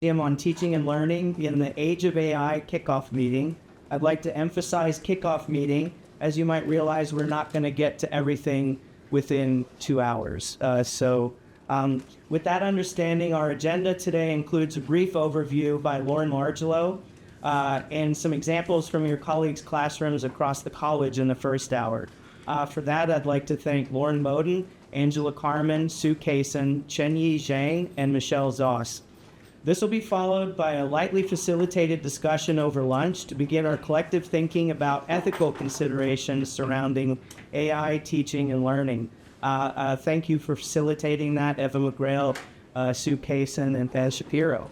On teaching and learning in the Age of AI kickoff meeting. I'd like to emphasize kickoff meeting. As you might realize, we're not going to get to everything within 2 hours. With that understanding, our agenda today includes a brief overview by Lauren Margulieux and some examples from your colleagues' classrooms across the college in the first hour. For that, I'd like to thank Lauren Moden, Angela Carmen, Sue Kaysen, Chenyi Zhang, and Michelle Zoss. This will be followed by a lightly facilitated discussion over lunch to begin our collective thinking about ethical considerations surrounding AI teaching and learning. Thank you for facilitating that, Eva McGrail, Sue Kaysen, and Paz Shapiro.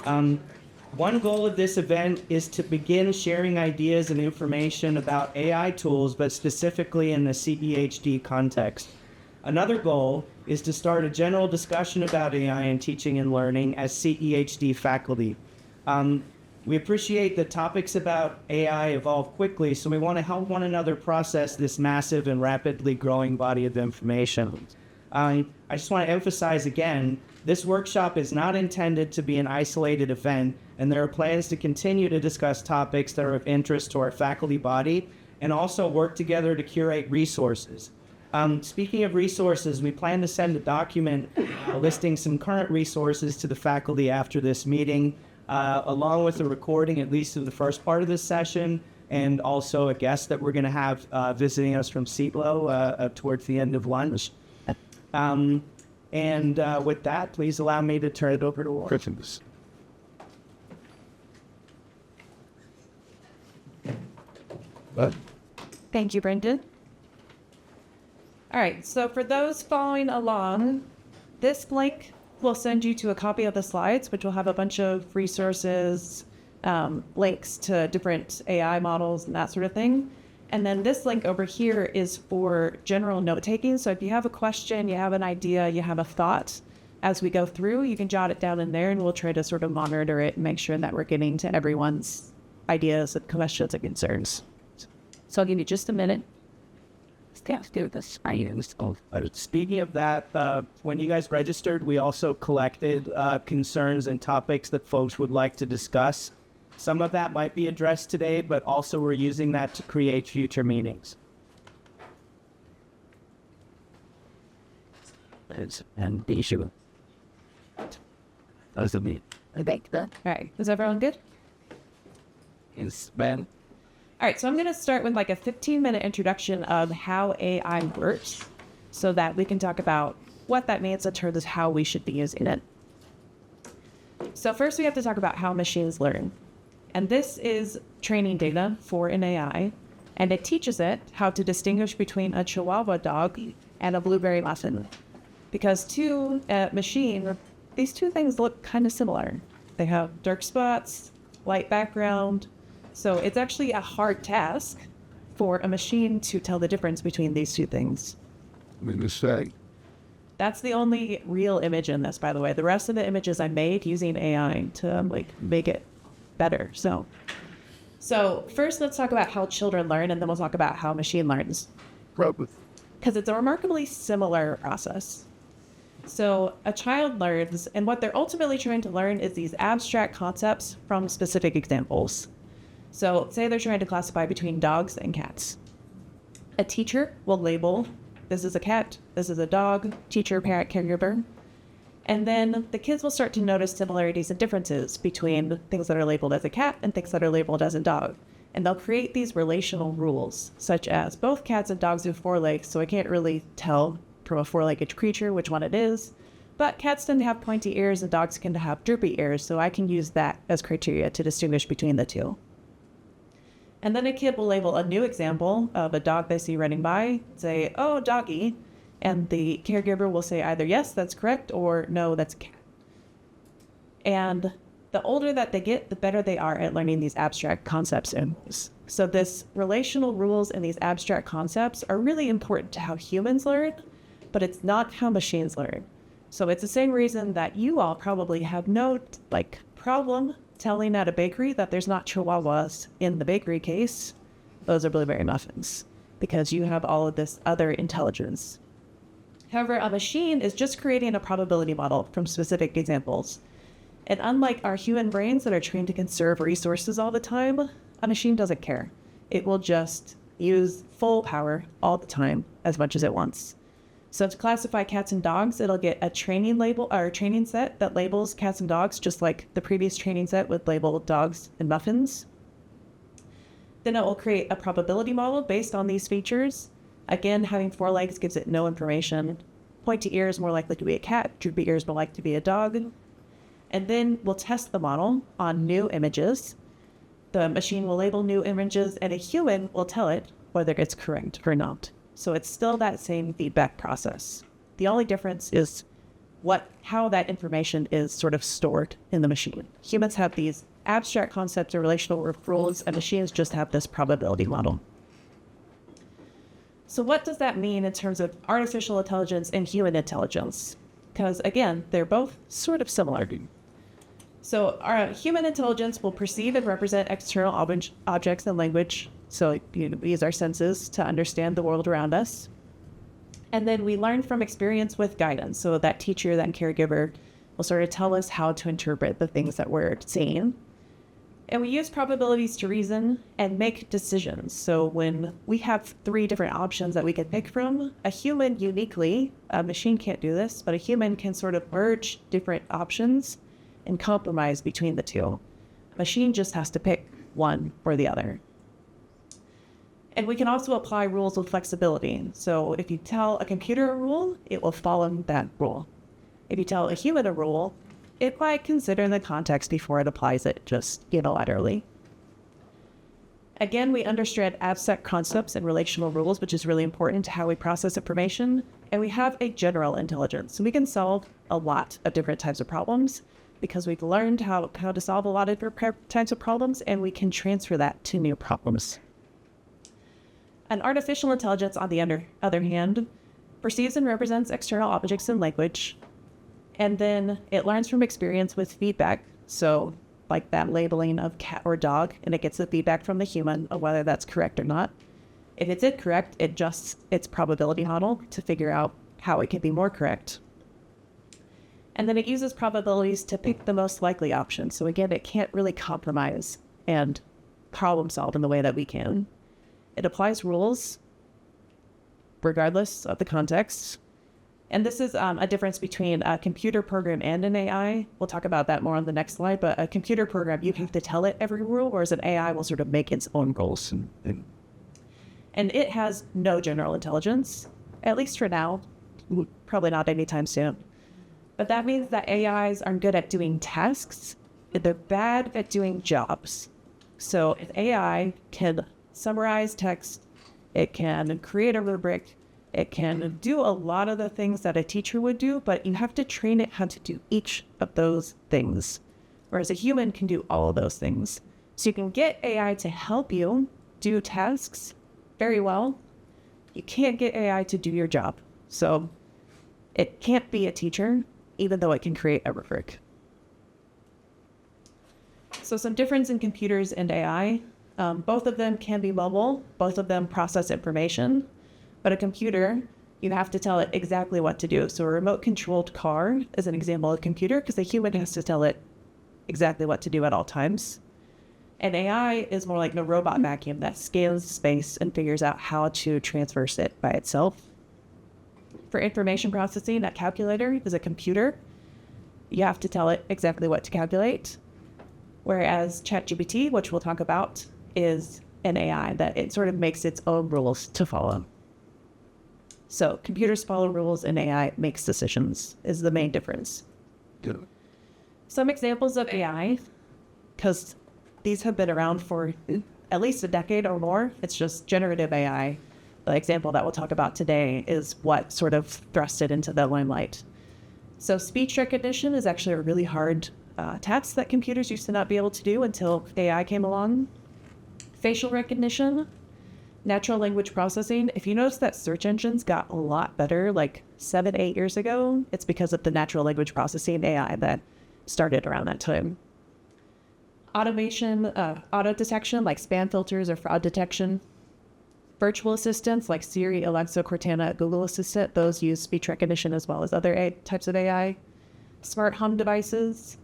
One goal of this event is to begin sharing ideas and information about AI tools, but specifically in the CEHD context. Another goal is to start a general discussion about AI in teaching and learning as CEHD faculty. We appreciate that topics about AI evolve quickly, so we want to help one another process this massive and rapidly growing body of information. I just want to emphasize again, this workshop is not intended to be an isolated event, and there are plans to continue to discuss topics that are of interest to our faculty body and also work together to curate resources. Speaking of resources, we plan to send a document listing some current resources to the faculty after this meeting, along with a recording, at least of the first part of this session, and also a guest that we're going to have visiting us from CETLO towards the end of lunch. With that, please allow me to turn it over to Lauren. Thank you, Brendan. All right, so for those following along, this link will send you to a copy of the slides, which will have a bunch of resources, links to different AI models and that sort of thing. And then this link over here is for general note-taking. So if you have a question, you have an idea, you have a thought, as we go through, you can jot it down in there and we'll try to sort of monitor it and make sure that we're getting to everyone's ideas and questions and concerns. So I'll give you just a minute. Speaking of that, when you guys registered, we also collected concerns and topics that folks would like to discuss. Some of that might be addressed today, but also we're using that to create future meetings. And the issue. All right, is everyone good? Yes, Ben. All right, so I'm going to start with like a 15-minute introduction of how AI works so that we can talk about what that means in terms of how we should be using it. So first we have to talk about how machines learn. And this is training data for an AI, and it teaches it how to distinguish between a Chihuahua dog and a blueberry muffin. Because to a machine, these two things look kind of similar. They have dark spots, light background. So it's actually a hard task for a machine to tell the difference between these two things. That's the only real image in this, by the way. The rest of the images I made using AI to make it better. So first let's talk about how children learn, and then we'll talk about how machine learns. Because it's a remarkably similar process. So a child learns, and what they're ultimately trying to learn is these abstract concepts from specific examples. So say they're trying to classify between dogs and cats. A teacher will label, this is a cat, this is a dog, teacher, parent, caregiver. And then the kids will start to notice similarities and differences between things that are labeled as a cat and things that are labeled as a dog. And they'll create these relational rules, such as both cats and dogs have 4 legs, so I can't really tell from a 4-legged creature which one it is. But cats tend to have pointy ears and dogs tend to have droopy ears, so I can use that as criteria to distinguish between the two. And then a kid will label a new example of a dog they see running by, say, oh, doggy. And the caregiver will say either, yes, that's correct, or no, that's a cat. And the older that they get, the better they are at learning these abstract concepts. So this relational rules and these abstract concepts are really important to how humans learn, but it's not how machines learn. So it's the same reason that you all probably have no problem telling at a bakery that there's not chihuahuas in the bakery case. Those are blueberry muffins, because you have all of this other intelligence. However, a machine is just creating a probability model from specific examples. And unlike our human brains that are trained to conserve resources all the time, a machine doesn't care. It will just use full power all the time as much as it wants. So to classify cats and dogs, it'll get a training label or a training set that labels cats and dogs, just like the previous training set would label dogs and muffins. Then it will create a probability model based on these features. Again, having 4 legs gives it no information. Pointy ears more likely to be a cat, droopy ears more likely to be a dog. And then we'll test the model on new images. The machine will label new images, and a human will tell it whether it's correct or not. So it's still that same feedback process. The only difference is how that information is sort of stored in the machine. Humans have these abstract concepts of relational rules, and machines just have this probability model. So what does that mean in terms of artificial intelligence and human intelligence? Because again, they're both sort of similar. So our human intelligence will perceive and represent external objects and language. So we use our senses to understand the world around us. And then we learn from experience with guidance. So that teacher, that caregiver will sort of tell us how to interpret the things that we're seeing. And we use probabilities to reason and make decisions. So when we have 3 different options that we can pick from, a human uniquely, a machine can't do this, but a human can sort of merge different options and compromise between the 2. A machine just has to pick one or the other. And we can also apply rules with flexibility. So if you tell a computer a rule, it will follow that rule. If you tell a human a rule, it might consider the context before it applies it just unilaterally. Again, we understand abstract concepts and relational rules, which is really important to how we process information. And we have a general intelligence. So we can solve a lot of different types of problems because we've learned how to solve a lot of different types of problems, and we can transfer that to new problems. An artificial intelligence, on the other hand, perceives and represents external objects in language, and then it learns from experience with feedback. So like that labeling of cat or dog, and it gets the feedback from the human of whether that's correct or not. If it's incorrect, it adjusts its probability model to figure out how it can be more correct. And then it uses probabilities to pick the most likely option. So again, it can't really compromise and problem solve in the way that we can. It applies rules regardless of the context. And this is a difference between a computer program and an AI. We'll talk about that more on the next slide, but a computer program, you have to tell it every rule, whereas an AI will sort of make its own rules. And it has no general intelligence, at least for now, probably not anytime soon. But that means that AIs aren't good at doing tasks. They're bad at doing jobs. So an AI can summarize text, it can create a rubric, it can do a lot of the things that a teacher would do, but you have to train it how to do each of those things. Whereas a human can do all of those things. So you can get AI to help you do tasks very well. You can't get AI to do your job. So it can't be a teacher, even though it can create a rubric. So some difference in computers and AI. Both of them can be mobile. Both of them process information. But a computer, you have to tell it exactly what to do. So a remote-controlled car is an example of a computer because the human has to tell it exactly what to do at all times. And AI is more like a robot vacuum that scans space and figures out how to traverse it by itself. For information processing, a calculator is a computer. You have to tell it exactly what to calculate. Whereas ChatGPT, which we'll talk about, is an AI that it sort of makes its own rules to follow. So computers follow rules and AI makes decisions is the main difference. Good. Some examples of AI, because these have been around for at least a decade or more. It's just generative AI. The example that we'll talk about today is what sort of thrust it into the limelight. So speech recognition is actually a really hard task that computers used to not be able to do until AI came along. Facial recognition, natural language processing. If you notice that search engines got a lot better like 7-8 years ago, it's because of the natural language processing AI that started around that time. Automation, auto detection like spam filters or fraud detection. Virtual assistants like Siri, Alexa, Cortana, Google Assistant, those use speech recognition as well as other types of AI. Smart home devices,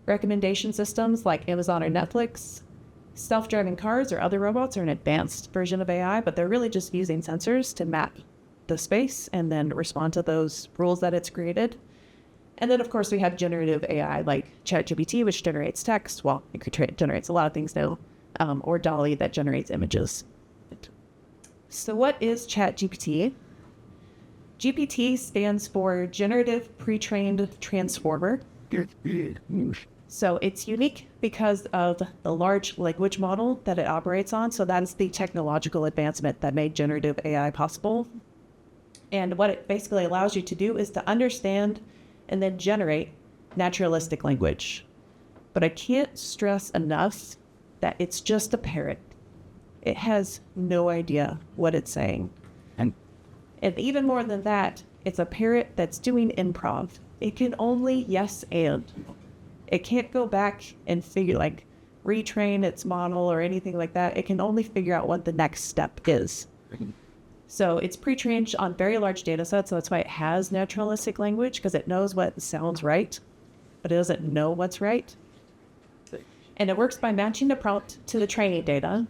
Recommendation systems like Amazon or Netflix. Self-driving cars or other robots are an advanced version of AI, but they're really just using sensors to map the space and then respond to those rules that it's created. And then, of course, we have generative AI like ChatGPT, which generates text. Well, it generates a lot of things now, or DALL-E that generates images. So what is ChatGPT? GPT stands for Generative Pre-trained Transformer. So it's unique because of the large language model that it operates on. So that is the technological advancement that made generative AI possible. And what it basically allows you to do is to understand and then generate naturalistic language. But I can't stress enough that it's just a parrot. It has no idea what it's saying. And even more than that, it's a parrot that's doing improv. It can only yes and. It can't go back and retrain its model or anything like that. It can only figure out what the next step is. So it's pre-trained on very large data sets, so that's why it has naturalistic language, because it knows what sounds right, but it doesn't know what's right. And it works by matching the prompt to the training data,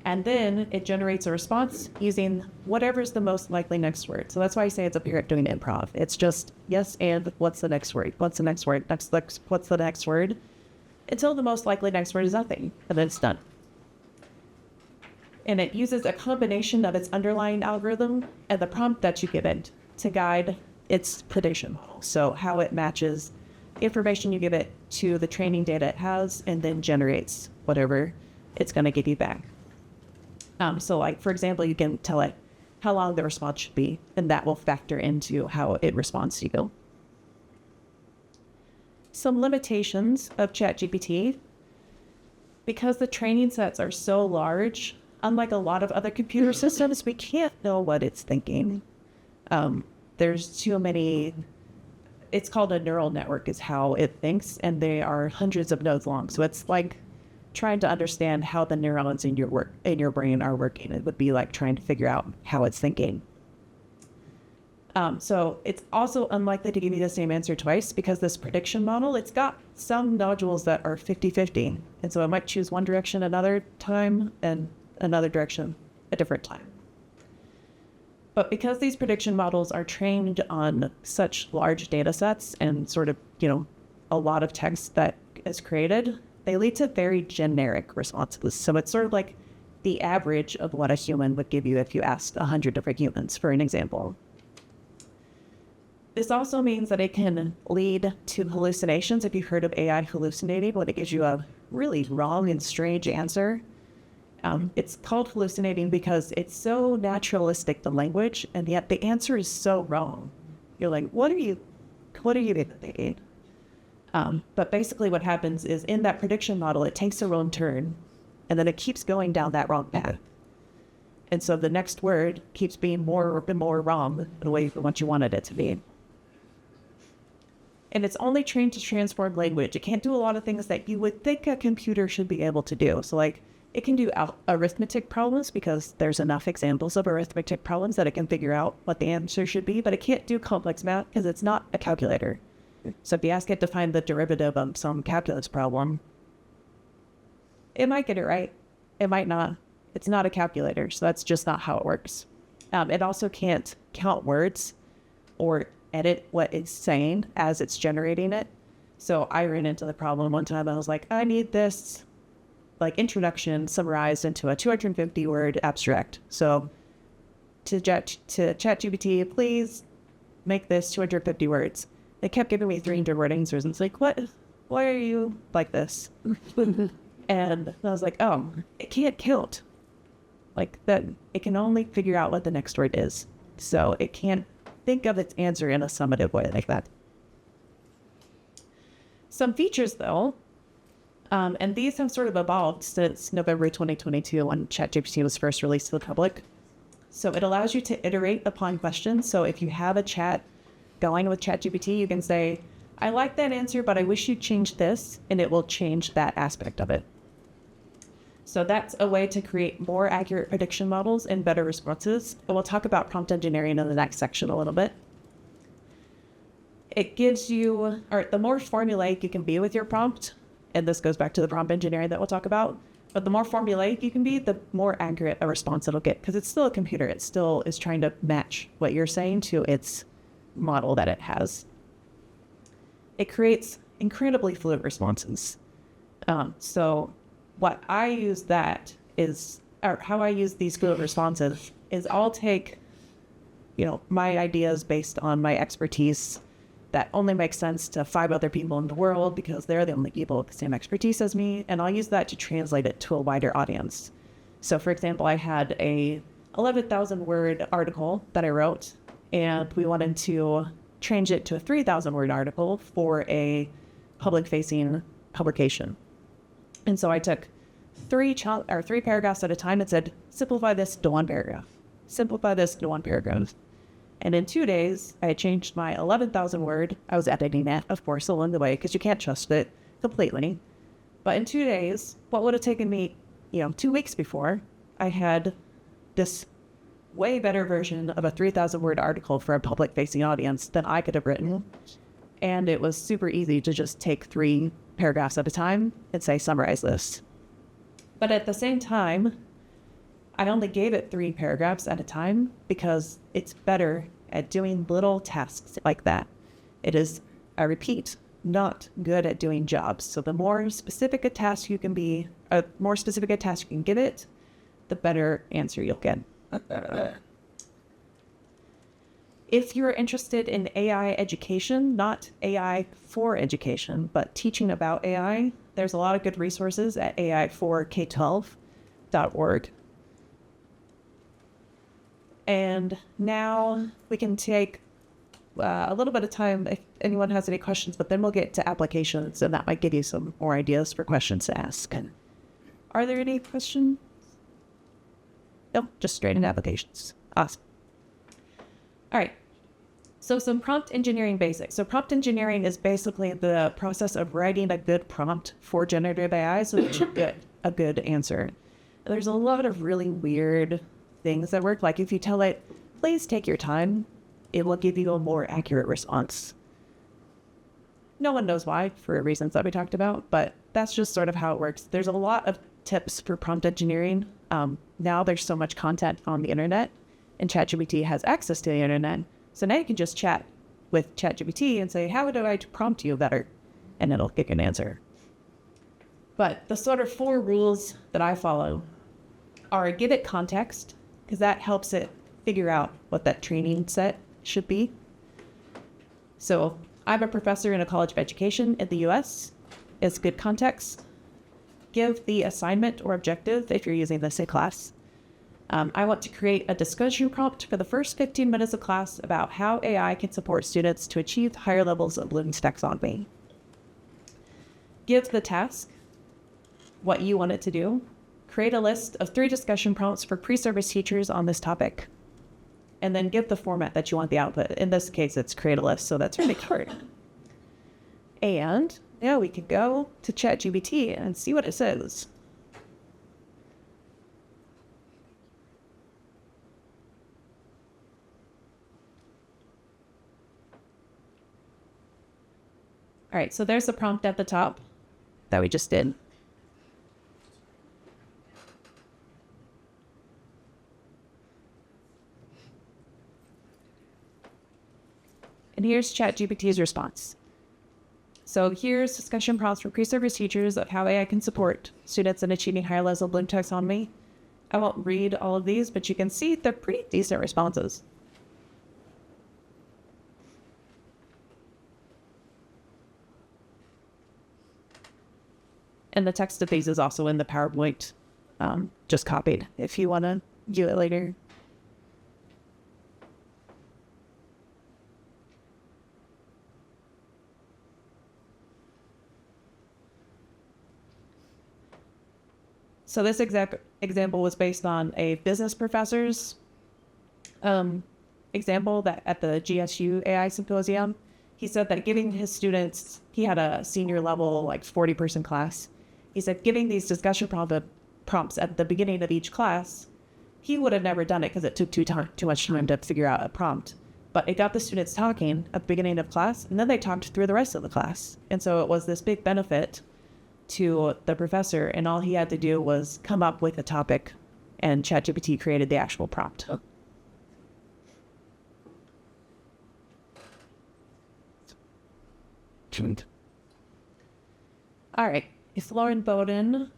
and then it generates a response using whatever's the most likely next word. So that's why I say it's a parrot doing improv. It's just yes and what's the next word? What's the next word? What's the next word? Until the most likely next word is nothing, and then it's done. And it uses a combination of its underlying algorithm and the prompt that you give it to guide its prediction model. So how it matches information you give it to the training data it has and then generates whatever it's going to give you back. So for example, you can tell it how long the response should be, and that will factor into how it responds to you. Some limitations of ChatGPT. Because the training sets are so large, unlike a lot of other computer systems, we can't know what it's thinking. There's too many. It's called a neural network is how it thinks, and they are hundreds of nodes long. So it's like trying to understand how the neurons in your brain are working. It would be like trying to figure out how it's thinking. So it's also unlikely to give you the same answer twice, because this prediction model, it's got some nodules that are 50-50. And so it might choose one direction another time and another direction a different time. But because these prediction models are trained on such large data sets and sort of, a lot of text that is created, they lead to very generic responses. So it's sort of like the average of what a human would give you if you asked 100 different humans, for an example. This also means that it can lead to hallucinations. If you've heard of AI hallucinating, when it gives you a really wrong and strange answer, it's called hallucinating because it's so naturalistic, the language, and yet the answer is so wrong. You're like, what are you even thinking? But basically what happens is in that prediction model, it takes a wrong turn, and then it keeps going down that wrong path. And so the next word keeps being more and more wrong the way what you wanted it to be. And it's only trained to transform language. It can't do a lot of things that you would think a computer should be able to do. So it can do arithmetic problems because there's enough examples of arithmetic problems that it can figure out what the answer should be, but it can't do complex math because it's not a calculator. So if you ask it to find the derivative of some calculus problem, it might get it right. It might not. It's not a calculator, so that's just not how it works. It also can't count words or edit what it's saying as it's generating it. So I ran into the problem one time. I was like, I need this introduction summarized into a 250-word abstract. So to ChatGPT, please make this 250 words. It kept giving me 300-word answers. And it's like, what? Why are you like this? And I was like, oh, it can't count. That, it can only figure out what the next word is. So it can't think of its answer in a summative way like that. Some features, though, and these have sort of evolved since November 2022 when ChatGPT was first released to the public. So it allows you to iterate upon questions. So if you have a chat going with ChatGPT, you can say, I like that answer, but I wish you'd change this, and it will change that aspect of it. So that's a way to create more accurate prediction models and better responses. And we'll talk about prompt engineering in the next section a little bit. it gives you, or the more formulaic you can be with your prompt, and this goes back to the prompt engineering that we'll talk about, but the more formulaic you can be, the more accurate a response it'll get, because it's still a computer. It still is trying to match what you're saying to its model that it has. It creates incredibly fluid responses. So what I use that is, or how I use these fluid responses is I'll take, my ideas based on my expertise that only makes sense to 5 other people in the world because they're the only people with the same expertise as me, and I'll use that to translate it to a wider audience. So for example, I had a 11,000 word article that I wrote, and we wanted to change it to a 3,000 word article for a public facing publication. And so I took 3 paragraphs at a time and said, simplify this to 1 paragraph. Simplify this to 1 paragraph. And in 2 days, I had changed my 11,000 word. I was editing that, of course, along the way, because you can't trust it completely. But in 2 days, what would have taken me, 2 weeks before, I had this way better version of a 3,000 word article for a public facing audience than I could have written. And it was super easy to just take 3 paragraphs at a time and say, summarize this. But at the same time, I only gave it 3 paragraphs at a time because it's better at doing little tasks like that. It is, I repeat, not good at doing jobs. So the more specific a task you can give it, the better answer you'll get. If you're interested in AI education, not AI for education, but teaching about AI, there's a lot of good resources at ai4k12.org. And now we can take a little bit of time if anyone has any questions, but then we'll get to applications, and that might give you some more ideas for questions to ask. Are there any questions? Nope, just straight into applications. Awesome. All right. So some prompt engineering basics. So prompt engineering is basically the process of writing a good prompt for generative AI so that you get a good answer. There's a lot of really weird things that work. Like if you tell it, please take your time, it will give you a more accurate response. No one knows why, for reasons that we talked about, but that's just sort of how it works. There's a lot of tips for prompt engineering. Now there's so much content on the internet, and ChatGPT has access to the internet. So now you can just chat with ChatGPT and say, how do I prompt you better? And it'll give you an answer. But the sort of 4 rules that I follow are give it context, because that helps it figure out what that training set should be. So I'm a professor in a college of education in the US. It's good context. Give the assignment or objective if you're using this in class. I want to create a discussion prompt for the first 15 minutes of class about how AI can support students to achieve higher levels of Bloom's taxonomy. Give the task what you want it to do. Create a list of 3 discussion prompts for pre-service teachers on this topic. And then give the format that you want the output. In this case, it's create a list, so that's really hard. And now we can go to ChatGPT and see what it says. All right, so there's the prompt at the top that we just did. And here's ChatGPT's response. So here's discussion prompts for pre-service teachers of how AI can support students in achieving higher levels of Bloom taxonomy. I won't read all of these, but you can see they're pretty decent responses. And the text of these is also in the PowerPoint, just copied if you want to view it later. So this example was based on a business professor's example that at the GSU AI symposium. He said that giving his students, he had a senior level, like 40-person class. He said giving these discussion prompts at the beginning of each class, he would have never done it because it took too much time to figure out a prompt. but it got the students talking at the beginning of class, and then they talked through the rest of the class. And so it was this big benefit to the professor, and all he had to do was come up with a topic, and ChatGPT created the actual prompt. All right, it's Lauren Bowden.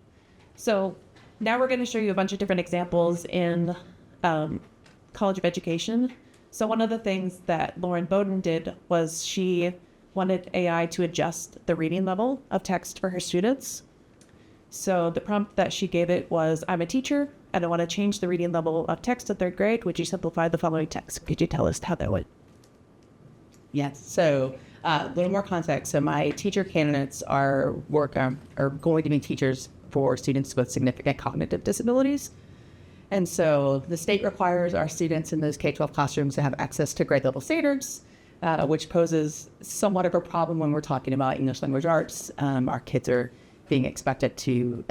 So now we're going to show you a bunch of different examples in College of Education. So one of the things that Lauren Bowden did was she wanted AI to adjust the reading level of text for her students. So the prompt that she gave it was, I'm a teacher and I want to change the reading level of text to third grade. Would you simplify the following text? Could you tell us how that went? Yes. So a little more context. So my teacher candidates are going to be teachers for students with significant cognitive disabilities. And so the state requires our students in those K-12 classrooms to have access to grade level standards, which poses somewhat of a problem when we're talking about English language arts. Our kids are being expected to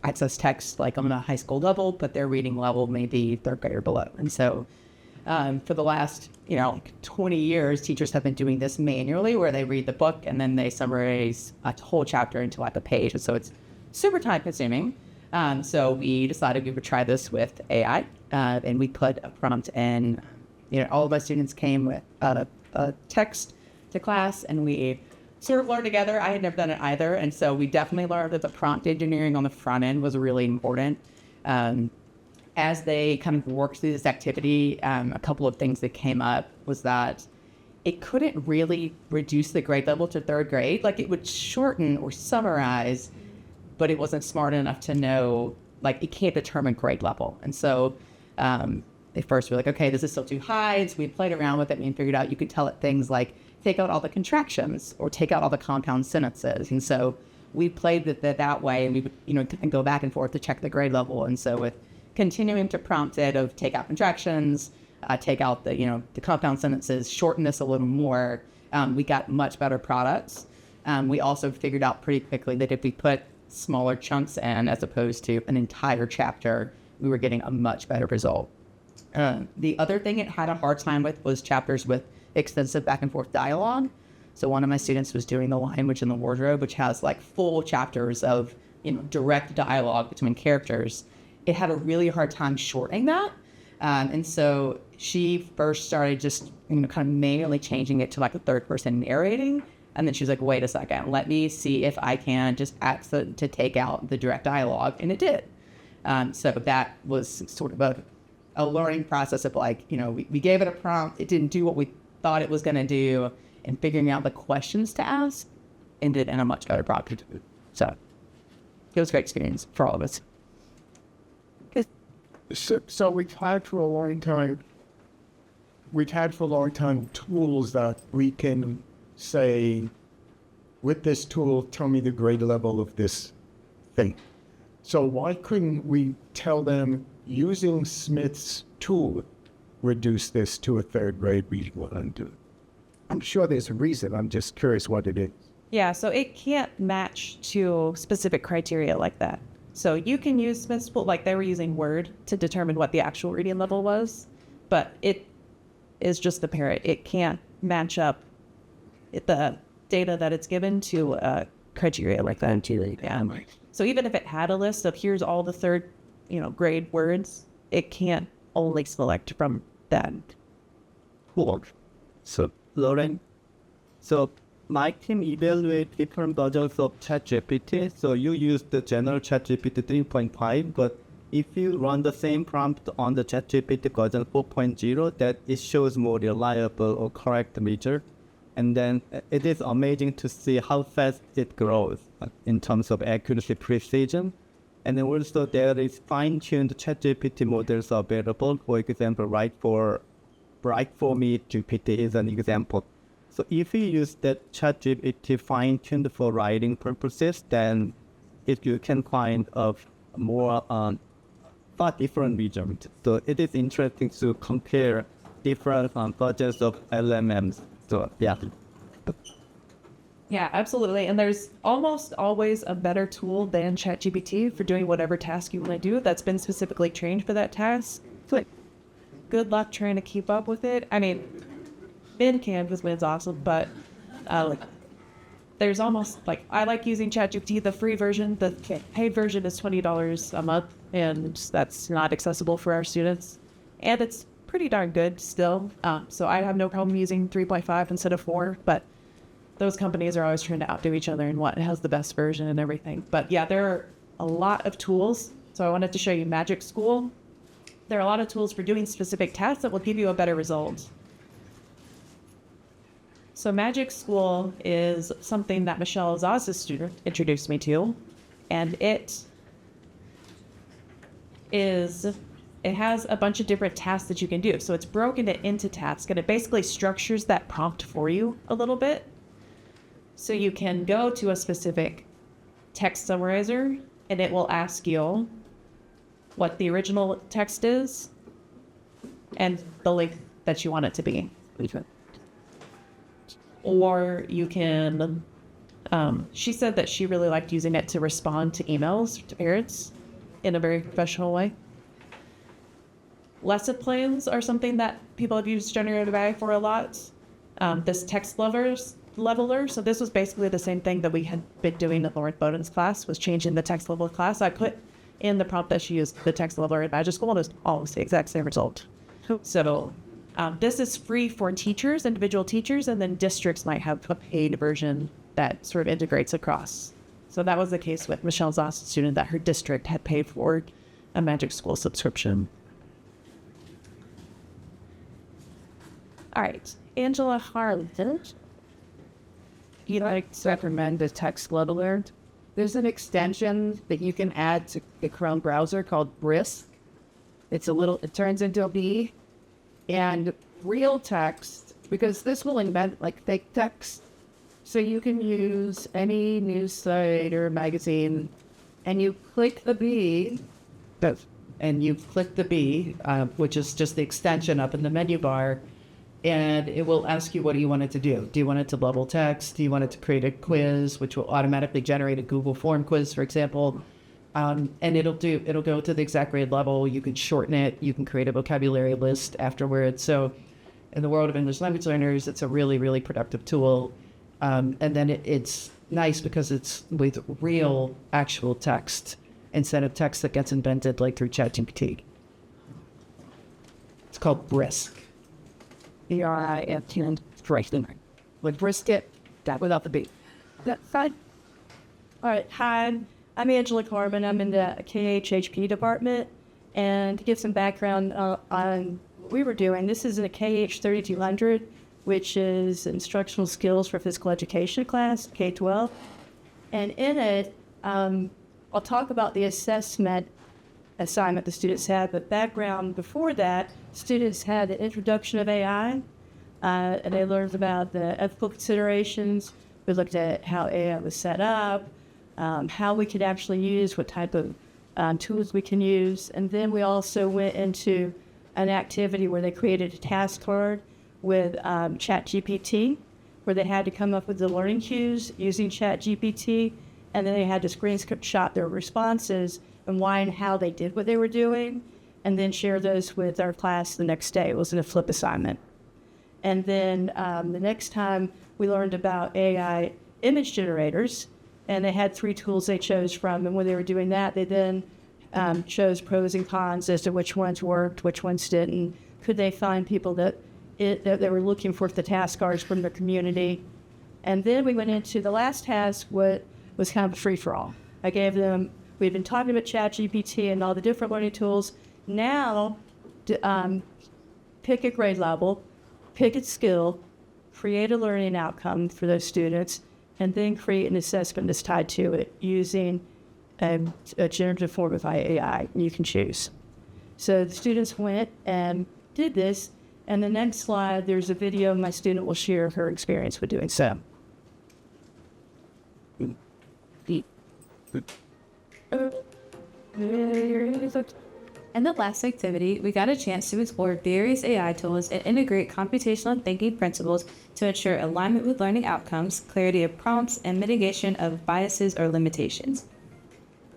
access text like on a high school level, but their reading level may be third grade or below. And so for the last, 20 years, teachers have been doing this manually where they read the book and then they summarize a whole chapter into like a page. And so it's super time consuming. So we decided we would try this with AI, and we put a prompt in. All of my students came with a text to class, and we sort of learned together. I had never done it either, and so we definitely learned that the prompt engineering on the front end was really important. As they kind of worked through this activity, a couple of things that came up was that it couldn't really reduce the grade level to third grade. Like it would shorten or summarize, but it wasn't smart enough to know, like it can't determine grade level. And so at first we were like, okay, this is still too high. And so we played around with it and figured out you could tell it things like take out all the contractions or take out all the compound sentences. And so we played with it that way, and we would, go back and forth to check the grade level. And so with continuing to prompt it of take out contractions, take out the compound sentences, shorten this a little more, we got much better products. We also figured out pretty quickly that if we put smaller chunks in as opposed to an entire chapter, we were getting a much better result. The other thing it had a hard time with was chapters with extensive back and forth dialogue. So one of my students was doing The Lion, Witch, and the Wardrobe, which has like full chapters of direct dialogue between characters. It had a really hard time shortening that. And so she first started just kind of manually changing it to like a third person narrating. And then she was like, wait a second, let me see if I can just ask to take out the direct dialogue. And it did. So that was sort of a learning process of like, we gave it a prompt. It didn't do what we thought it was going to do, and figuring out the questions to ask ended in a much better product. So it was a great experience for all of us. So we've had for a long time tools that we can say, with this tool, tell me the grade level of this thing. So why couldn't we tell them, using Smith's tool, reduce this to a third grade reading level? I'm sure there's a reason. I'm just curious what it is. Yeah, so it can't match to specific criteria like that. So you can use Smith's tool, like they were using Word to determine what the actual reading level was, but it is just the parrot. It can't match up the data that it's given to criteria like that. Yeah. So even if it had a list of here's all the third, grade words, it can't only select from that. Cool. So, Lauren, my team evaluate different versions of ChatGPT. So you use the general ChatGPT 3.5, but if you run the same prompt on the ChatGPT version 4.0, that it shows more reliable or correct result. And then it is amazing to see how fast it grows in terms of accuracy, precision. And then also there is fine-tuned ChatGPT models available. For example, Write for Me GPT is an example. So if you use that ChatGPT fine-tuned for writing purposes, then you can find a more far different results. So it is interesting to compare different versions of LMMs. So yeah. Yeah, absolutely. And there's almost always a better tool than ChatGPT for doing whatever task you want to do that's been specifically trained for that task. So good luck trying to keep up with it. I mean, been Canvas when it's awesome, but like there's almost like I like using ChatGPT, the free version. The paid version is $20 a month, and that's not accessible for our students. And it's pretty darn good still. So I have no problem using 3.5 instead of 4, but those companies are always trying to outdo each other and what has the best version and everything. But yeah, there are a lot of tools. So I wanted to show you Magic School. There are a lot of tools for doing specific tasks that will give you a better result. So Magic School is something that Michelle Zaz's student introduced me to, and it has a bunch of different tasks that you can do. So it's broken it into tasks, and it basically structures that prompt for you a little bit. So you can go to a specific text summarizer, and it will ask you what the original text is and the length that you want it to be. Or you can, she said that she really liked using it to respond to emails to parents in a very professional way. Lesson plans are something that people have used generative AI for a lot. This text leveler. So this was basically the same thing that we had been doing in Lauren Bowden's class, was changing the text level class. I put in the prompt that she used the text leveler in Magic School, and it's almost the exact same result. So this is free for teachers, individual teachers, and then districts might have a paid version that sort of integrates across. So that was the case with Michelle Zoss' student, that her district had paid for a Magic School subscription. All right, Angela Harlington. You'd like to recommend the text leveler. There's an extension that you can add to the Chrome browser called Brisk. It turns into a B. And real text, because this will embed like fake text. So you can use any news site or magazine, and you click the B, which is just the extension up in the menu bar, and it will ask you, what do you want it to do? Do you want it to level text? Do you want it to create a quiz, which will automatically generate a Google form quiz, for example? And it'll go to the exact grade level. You can shorten it. You can create a vocabulary list afterwards. So in the world of English language learners, it's a really, really productive tool. And then it's nice because it's with real, actual text instead of text that gets invented like through ChatGPT. It's called Brisk. B-R-I-S-K, like brisket, that without the B. That's fine. All right, hi, I'm Angela Carmen. I'm in the KHHP department. And to give some background on what we were doing, this is in a KH 3200, which is instructional skills for physical education class, K-12. And in it, I'll talk about the assessment assignment the students had, but background before that, students had the introduction of AI, and they learned about the ethical considerations. We looked at how AI was set up, how we could actually use, what type of tools we can use. And then we also went into an activity where they created a task card with ChatGPT, where they had to come up with the learning cues using ChatGPT, and then they had to screenshot their responses and why and how they did what they were doing, and then share those with our class the next day. It was a flip assignment. And then the next time we learned about AI image generators, and they had 3 tools they chose from. And when they were doing that, they then chose pros and cons as to which ones worked, which ones didn't. Could they find people that they were looking for the task cards from their community? And then we went into the last task, what was kind of a free-for-all. I gave them, we've been talking about ChatGPT and all the different learning tools. Now, pick a grade level, pick a skill, create a learning outcome for those students, and then create an assessment that's tied to it using a generative form of AI you can choose. So the students went and did this, and the next slide, there's a video my student will share her experience with doing so. In the last activity, we got a chance to explore various AI tools and integrate computational thinking principles to ensure alignment with learning outcomes, clarity of prompts, and mitigation of biases or limitations.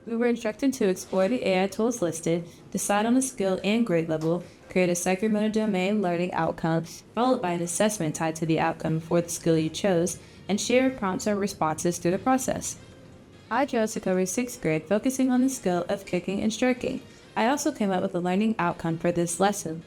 We were instructed to explore the AI tools listed, decide on a skill and grade level, create a psychomotor domain learning outcome, followed by an assessment tied to the outcome for the skill you chose, and share prompts or responses through the process. I chose to cover 6th grade, focusing on the skill of kicking and striking. I also came up with a learning outcome for this lesson.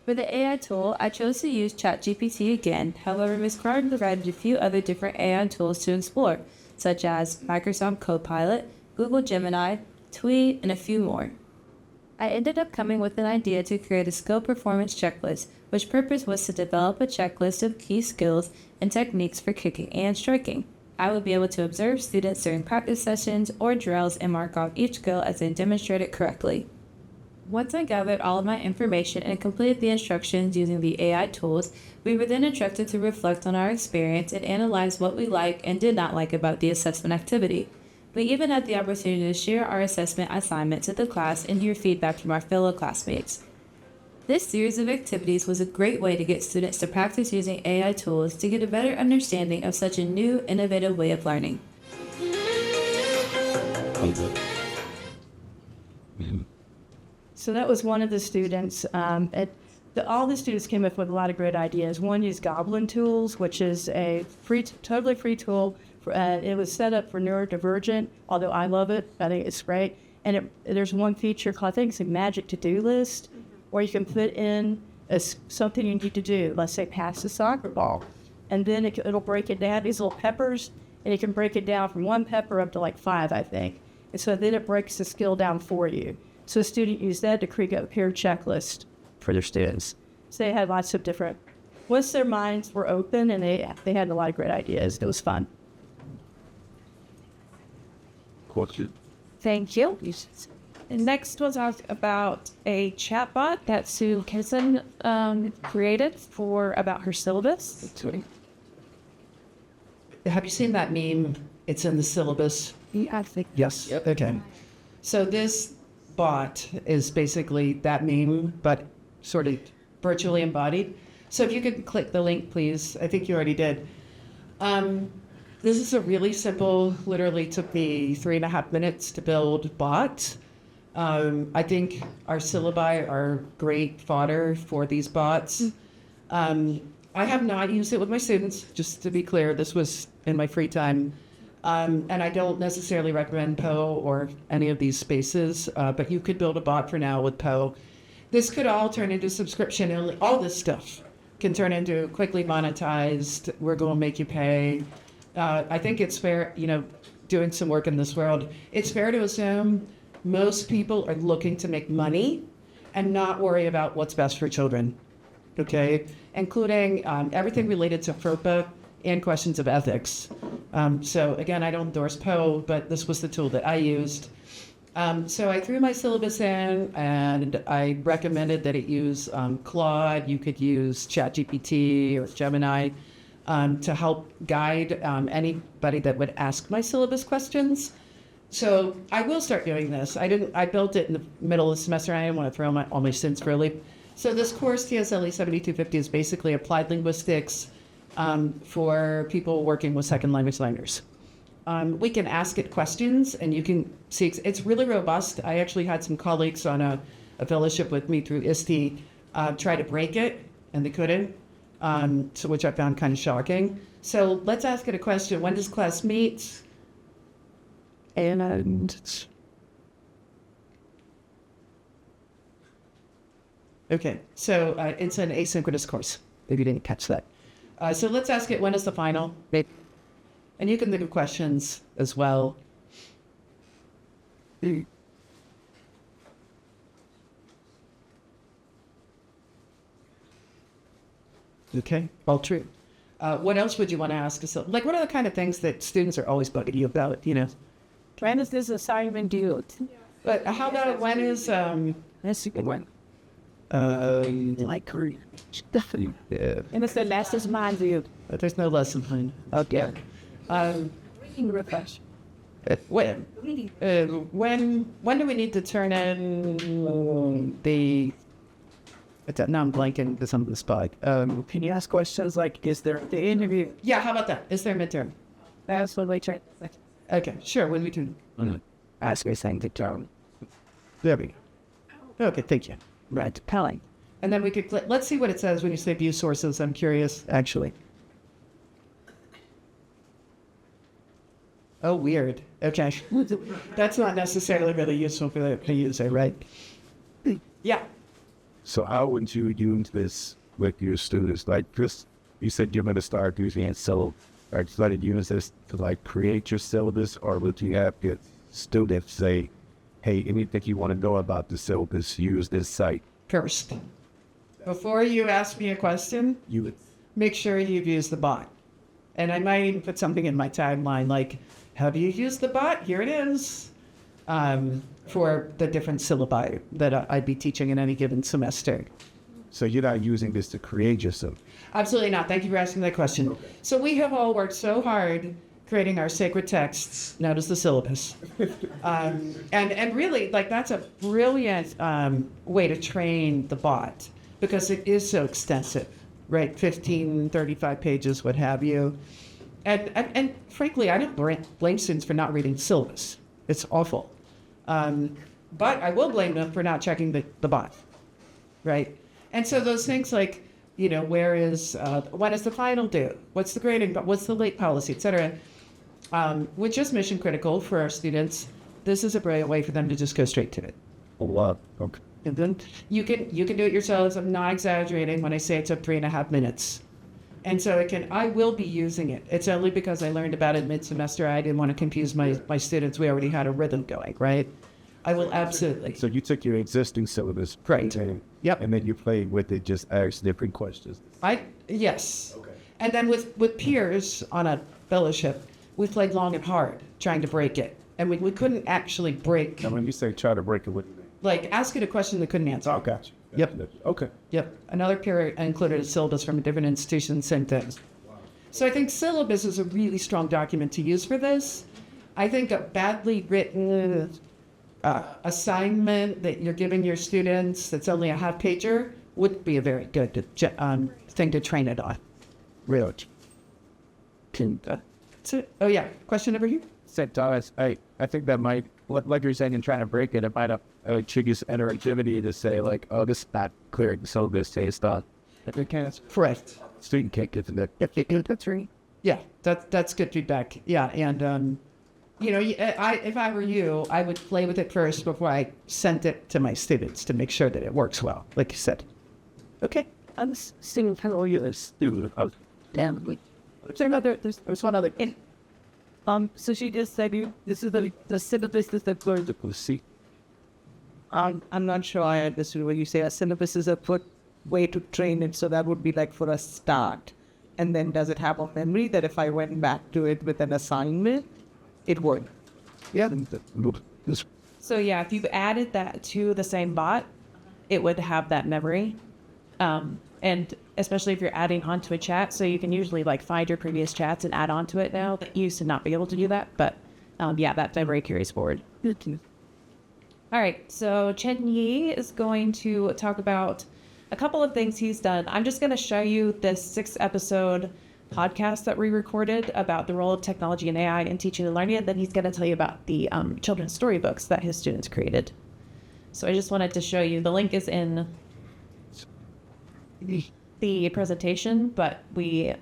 For the AI tool, I chose to use ChatGPT again. However, Ms. Carter provided a few other different AI tools to explore, such as Microsoft Copilot, Google Gemini, Tweet, and a few more. I ended up coming with an idea to create a skill performance checklist, which purpose was to develop a checklist of key skills and techniques for kicking and striking. I would be able to observe students during practice sessions or drills and mark off each skill as they demonstrated correctly. Once I gathered all of my information and completed the instructions using the AI tools, we were then instructed to reflect on our experience and analyze what we liked and did not like about the assessment activity. We even had the opportunity to share our assessment assignment to the class and hear feedback from our fellow classmates. This series of activities was a great way to get students to practice using AI tools to get a better understanding of such a new, innovative way of learning. So that was one of the students. All the students came up with a lot of great ideas. One used Goblin Tools, which is a totally free tool. It was set up for neurodivergent, although I love it. I think it's great. And there's one feature called, I think it's a magic to-do list, where you can put in something you need to do. Let's say pass the soccer ball. And then it'll break it down, these little peppers, and you can break it down from 1 pepper up to like 5, I think. And so then it breaks the skill down for you. So a student used that to create a peer checklist for their students. So they had lots of different, once their minds were open and they had a lot of great ideas. It was fun. Thank you. And next was about a chatbot that Sue Kinson created about her syllabus. Have you seen that meme? It's in the syllabus. Yeah, I think. Yes. Yep. Okay. So this bot is basically that meme, but sort of virtually embodied. So if you could click the link, please. I think you already did. This is a really simple, literally took me 3.5 minutes to build bot. I think our syllabi are great fodder for these bots. I have not used it with my students, just to be clear. This was in my free time. And I don't necessarily recommend Poe or any of these spaces, but you could build a bot for now with Poe. This could all turn into subscription, and all this stuff can turn into quickly monetized. We're going to make you pay. I think it's fair, doing some work in this world, it's fair to assume most people are looking to make money and not worry about what's best for children, okay? Including everything related to FERPA and questions of ethics. So again, I don't endorse Poe, but this was the tool that I used. So I threw my syllabus in, and I recommended that it use Claude. You could use ChatGPT or Gemini to help guide anybody that would ask my syllabus questions. So I will start doing this. I built it in the middle of the semester. I didn't want to throw all my students for a loop. So this course, TSLE 7250, is basically applied linguistics for people working with second language learners. We can ask it questions, and you can see it's really robust. I actually had some colleagues on a fellowship with me through ISTE try to break it, and they couldn't, which I found kind of shocking. So let's ask it a question. When does class meet? And okay, so it's an asynchronous course, if you didn't catch that. So let's ask it, when is the final? And you can think of questions as well. Okay, all true. What else would you want to ask us? Like, what are the kind of things that students are always bugging you about, When is this assignment due? But how about when is, That's a good one. like, And it's the last mine due. there's no lesson plan. Okay. Refresh. When do we need to turn in the Now I'm blanking to some of the spot. Can you ask questions like, is there the interview? Yeah, how about that? Is there a midterm? That's what we try. Okay, sure. When we can Ask me something, Tom. There we go. Okay, thank you. Right. Pelling. And then we could, let's see what it says when you say view sources. I'm curious, actually. Oh, weird. Okay. That's not necessarily really useful for the user, right? Yeah. So how would you use this with your students? Like, just you said you're going to start using it, so are you going to use this to like create your syllabus, or would you have your students say, "Hey, anything you want to know about the syllabus, use this site"? First, before you ask me a question, You would. make sure you've used the bot. And I might even put something in my timeline like, have you used the bot? Here it is. For the different syllabi that I'd be teaching in any given semester. So you're not using this to create your syllabus. Absolutely not. Thank you for asking that question. So we have all worked so hard creating our sacred texts, known as the syllabus. And really, like, that's a brilliant way to train the bot because it is so extensive, right? 15, 35 pages, what have you. And frankly, I don't blame students for not reading the syllabus. It's awful. But I will blame them for not checking the bot, right? And so those things like, you know, when is the final due? What's the grading? What's the late policy, et cetera? Which is mission critical for our students. This is a brilliant way for them to just go straight to it. A lot. Okay. And then you can do it yourselves. I'm not exaggerating when I say it took 3.5 minutes. And so I will be using it. It's only because I learned about it mid-semester. I didn't want to confuse my students. We already had a rhythm going, right? I will absolutely. So you took your existing syllabus, Right. Yep. and then you played with it, just asked different questions. Yes. Okay. And then with peers on a fellowship, we played long and hard trying to break it. And we couldn't actually break, Now, when you say try to break it, what do you mean? like ask it a question they couldn't answer. Oh, gotcha. Yep. Okay. Yep. Another peer included a syllabus from a different institution, same thing. So I think syllabus is a really strong document to use for this. I think a badly written assignment that you're giving your students that's only a half pager would be a very good thing to train it on. Really? That's it. Oh yeah, question over here? Said Thomas, I think that might, like you're saying, in trying to break it, it might have trigger interactivity to say like, oh, this is not clear, so this tastes not. It can't. Correct. Student can't get to that. That's right. Yeah, that's good feedback. Yeah, and you know, if I were you, I would play with it first before I sent it to my students to make sure that it works well, like you said. Okay. I'm singing hello, you damn. There's one other. So she just said this is the syllabus is the going to See, I'm not sure I understood when you say a syllabus is a good way to train it. So that would be like for a start. And then does it have a memory that if I went back to it with an assignment, it would? yeah. So yeah, if you've added that to the same bot, it would have that memory. And especially if you're adding onto a chat, so you can usually like find your previous chats and add onto it now. That you used to not be able to do that, but yeah, that memory carries forward. All right, so Chen Yi is going to talk about a couple of things he's done. I'm just going to show you this 6-episode podcast that we recorded about the role of technology and AI in teaching and learning, and then he's going to tell you about the children's storybooks that his students created. So I just wanted to show you. The link is in the presentation, but we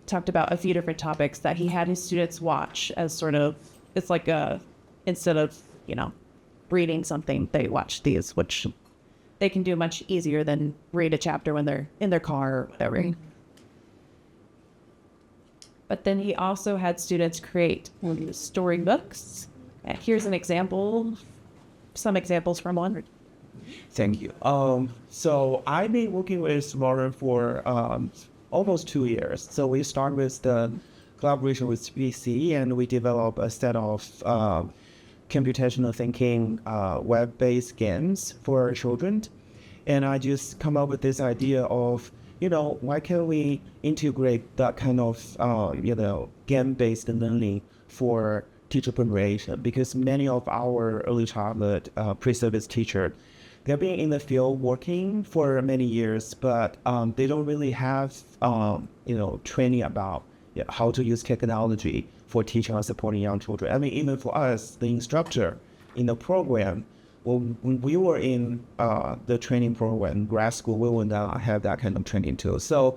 talked about a few different topics that he had his students watch as sort of, it's like instead of, you know, reading something, they watch these, which they can do much easier than read a chapter when they're in their car or whatever. But then he also had students create storybooks. And here's an example, some examples from one. Thank you. So I've been working with Lauren for almost 2 years. So we start with the collaboration with BC, and we develop a set of computational thinking web-based games for children. And I just come up with this idea of, you know, why can't we integrate that kind of, game-based learning for teacher preparation? Because many of our early childhood pre-service teachers, they've been in the field working for many years, but they don't really have training about how to use technology for teaching and supporting young children. I mean, even for us, the instructor in the program, when we were in the training program, grad school, we would not have that kind of training too. So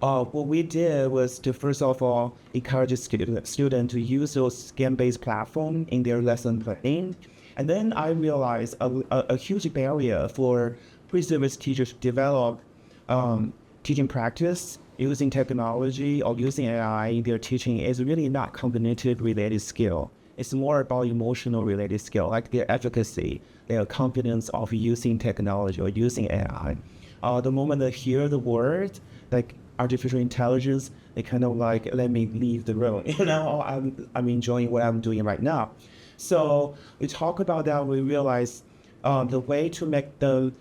what we did was to first of all encourage students to use those game-based platforms in their lesson planning. And then I realized a huge barrier for pre-service teachers to develop teaching practice using technology or using AI in their teaching is really not cognitive related skill. It's more about emotional related skill, like their efficacy, their confidence of using technology or using AI. The moment they hear the word, like artificial intelligence, they kind of like, let me leave the room. I'm enjoying what I'm doing right now. So we talk about that, we realize the way to make them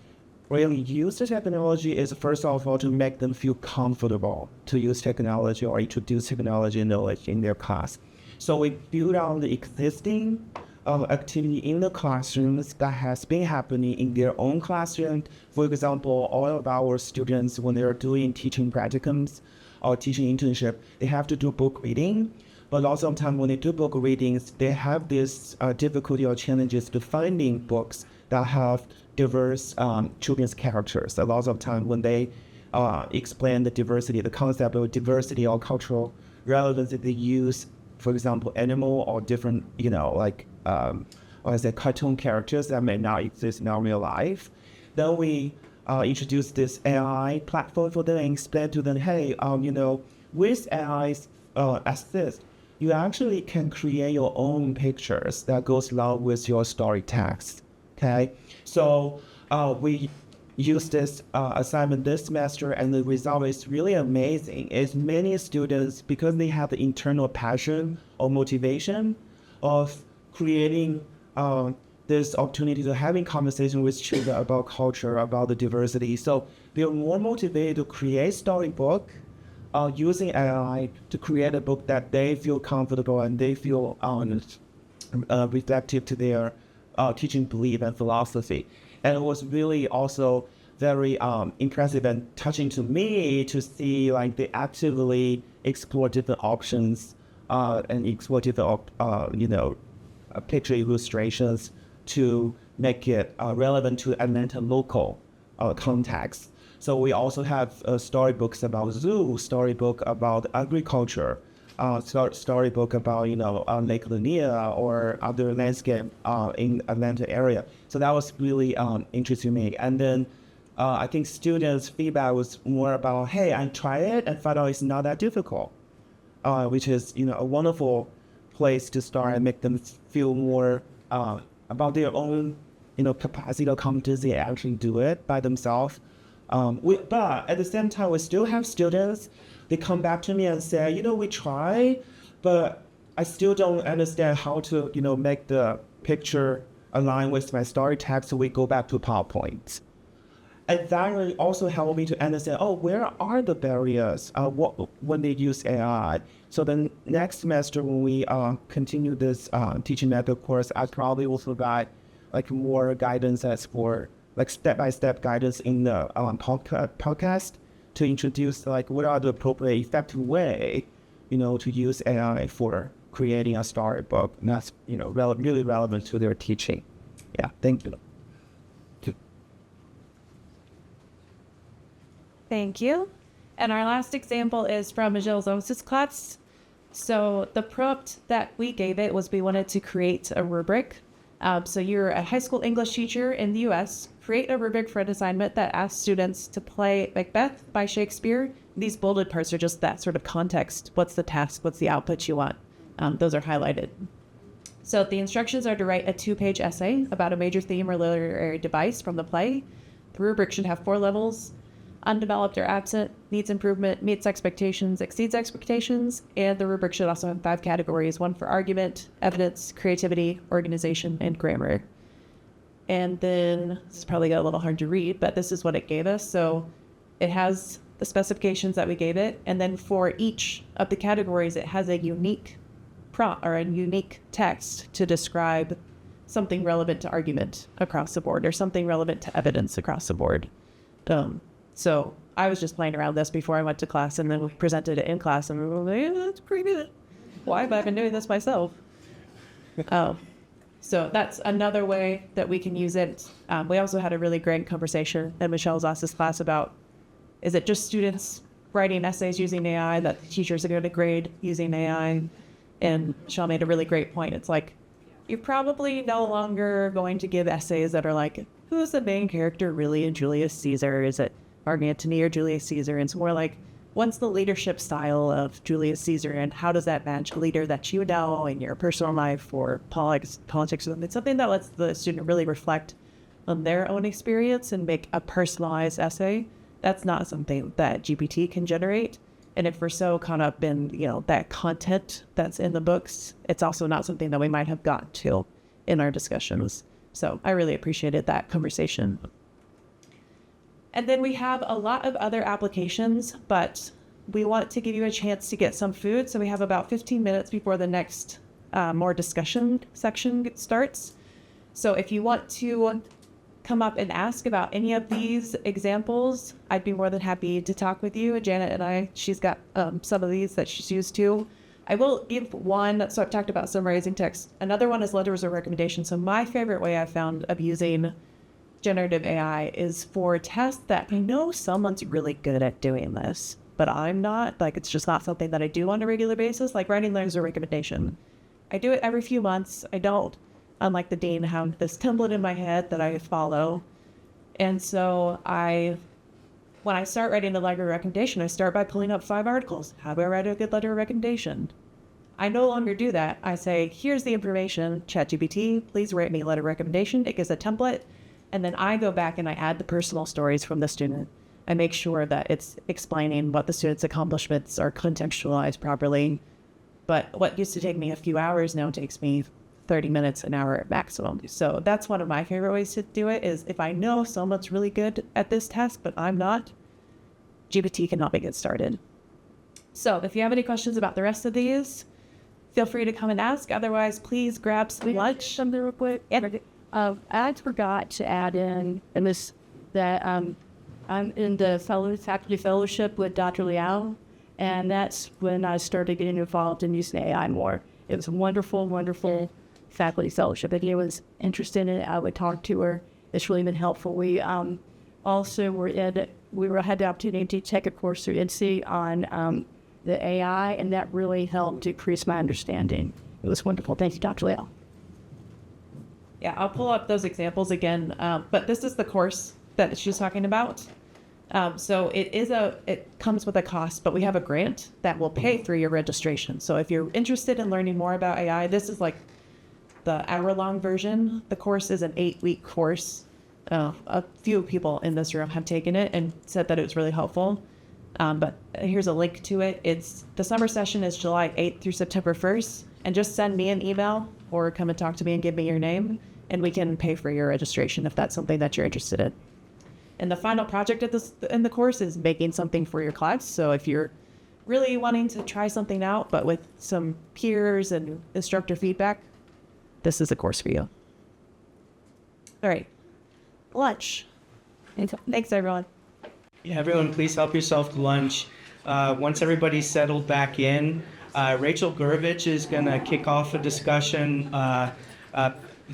really use the technology is first of all to make them feel comfortable to use technology or introduce technology knowledge in their class. So we build on the existing activity in the classrooms that has been happening in their own classroom. For example, all of our students, when they're doing teaching practicums or teaching internship, they have to do book reading. But lots of time when they do book readings, they have this difficulty or challenges to finding books that have diverse children's characters. A lot of time when they explain the diversity, the concept of diversity or cultural relevance, they use, for example, animal or different, cartoon characters that may not exist in our real life. Then we introduce this AI platform for them and explain to them, hey, with AI's assist, you actually can create your own pictures that goes along with your story text. Okay, so we use this assignment this semester, and the result is really amazing. It's many students, because they have the internal passion or motivation of creating this opportunity to having conversation with children about culture, about the diversity. So they're more motivated to create storybook using AI to create a book that they feel comfortable and they feel reflective to their teaching belief and philosophy. And it was really also very impressive and touching to me to see like they actively explore different options and explore different picture illustrations to make it relevant to Atlanta local context. So we also have storybooks about zoo, storybook about agriculture, storybook about Lake Lanier or other landscape in Atlanta area. So that was really interesting to me. And then I think students' feedback was more about, hey, I tried it and found out it's not that difficult, which is a wonderful place to start and make them feel more about their own capacity or competency and actually do it by themselves. But at the same time, we still have students, they come back to me and say, we try, but I still don't understand how to, make the picture align with my story text, so we go back to PowerPoint. And that really also helped me to understand, where are the barriers when they use AI? So then next semester, when we continue this teaching method course, I probably will provide like more guidance as for like step-by-step guidance in the podcast to introduce like what are the appropriate effective way, to use AI for creating a storybook that's, really relevant to their teaching. Yeah, thank you. Thank you. And our last example is from Miguel Zos's class. So the prompt that we gave it was we wanted to create a rubric. So you're a high school English teacher in the U.S. Create a rubric for an assignment that asks students to play Macbeth by Shakespeare. These bolded parts are just that sort of context. What's the task? What's the output you want? Those are highlighted. So the instructions are to write a 2-page essay about a major theme or literary device from the play. The rubric should have 4 levels: undeveloped or absent, needs improvement, meets expectations, exceeds expectations, and the rubric should also have 5 categories, one for argument, evidence, creativity, organization, and grammar. And then, this is probably a little hard to read, but this is what it gave us. So it has the specifications that we gave it, and then for each of the categories, it has a unique prompt or a unique text to describe something relevant to argument across the board or something relevant to evidence across the board. So I was just playing around this before I went to class, and then we presented it in class, and we were like, yeah, that's pretty good. Why have I been doing this myself? So that's another way that we can use it. We also had a really great conversation in Michelle's last class about, is it just students writing essays using AI that the teachers are going to grade using AI? And Michelle made a really great point. It's like, you're probably no longer going to give essays that are like, who's the main character really in Julius Caesar? Is it Mark Antony or Julius Caesar? And it's more like, what's the leadership style of Julius Caesar, and how does that match a leader that you know in your personal life or politics or something? It's something that lets the student really reflect on their own experience and make a personalized essay. That's not something that GPT can generate. And if we're so caught up in, that content that's in the books, it's also not something that we might have gotten to in our discussions. So I really appreciated that conversation. And then we have a lot of other applications, but we want to give you a chance to get some food. So we have about 15 minutes before the next more discussion section starts. So if you want to come up and ask about any of these examples, I'd be more than happy to talk with you. Janet and she's got some of these that she's used to. I will give one. So I've talked about summarizing text. Another one is letters of recommendation. So my favorite way I've found of using generative AI is for tests that I know someone's really good at doing this, but I'm not. Like, it's just not something that I do on a regular basis, like writing letters of recommendation. I do it every few months. I don't, unlike the dean, have this template in my head that I follow. And so when I start writing a letter of recommendation, I start by pulling up 5 articles. How do I write a good letter of recommendation? I no longer do that. I say, here's the information, ChatGPT, please write me a letter of recommendation. It gives a template. And then I go back and I add the personal stories from the student. I make sure that it's explaining what the student's accomplishments are contextualized properly. But what used to take me a few hours now takes me 30 minutes, an hour at maximum. So that's one of my favorite ways to do it, is if I know someone's really good at this task, but I'm not, GPT can help me get started. So if you have any questions about the rest of these, feel free to come and ask. Otherwise, please grab some lunch. Something real quick. I forgot to add in this, that I'm in the faculty fellowship with Dr. Liao, and that's when I started getting involved in using AI more. It was a wonderful, wonderful faculty fellowship. If he was interested in it, I would talk to her. It's really been helpful. We also had the opportunity to take a course through INSEE on the AI, and that really helped increase my understanding. It was wonderful. Thank you, Dr. Liao. Yeah, I'll pull up those examples again, but this is the course that she's talking about. So it comes with a cost, but we have a grant that will pay through your registration. So if you're interested in learning more about AI, this is like the hour-long version. The course is an 8-week course. A few people in this room have taken it and said that it was really helpful. But here's a link to it. The summer session is July 8th through September 1st. And just send me an email or come and talk to me and give me your name, and we can pay for your registration if that's something that you're interested in. And the final project in the course is making something for your class. So if you're really wanting to try something out, but with some peers and instructor feedback, this is a course for you. All right. Lunch. Thanks, everyone. Yeah, everyone, please help yourself to lunch. Once everybody's settled back in, Rachel Gurvich is going to kick off a discussion,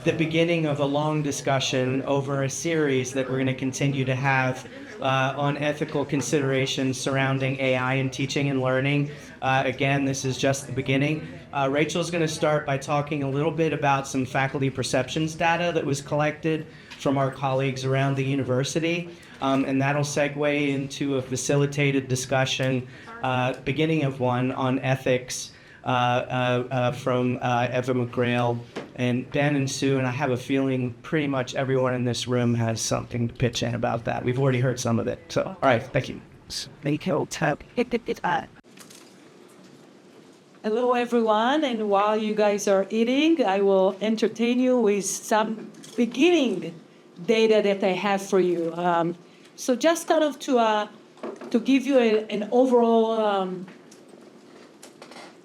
the beginning of a long discussion over a series that we're going to continue to have on ethical considerations surrounding AI in teaching and learning. Again, this is just the beginning. Rachel's going to start by talking a little bit about some faculty perceptions data that was collected from our colleagues around the university. And that'll segue into a facilitated discussion, beginning of one, on ethics from Eva McGrail and Ben and Sue. And I have a feeling pretty much everyone in this room has something to pitch in about that. We've already heard some of it. So, all right, thank you. Hello, everyone. And while you guys are eating, I will entertain you with some beginning data that I have for you. So just kind of to give you an overall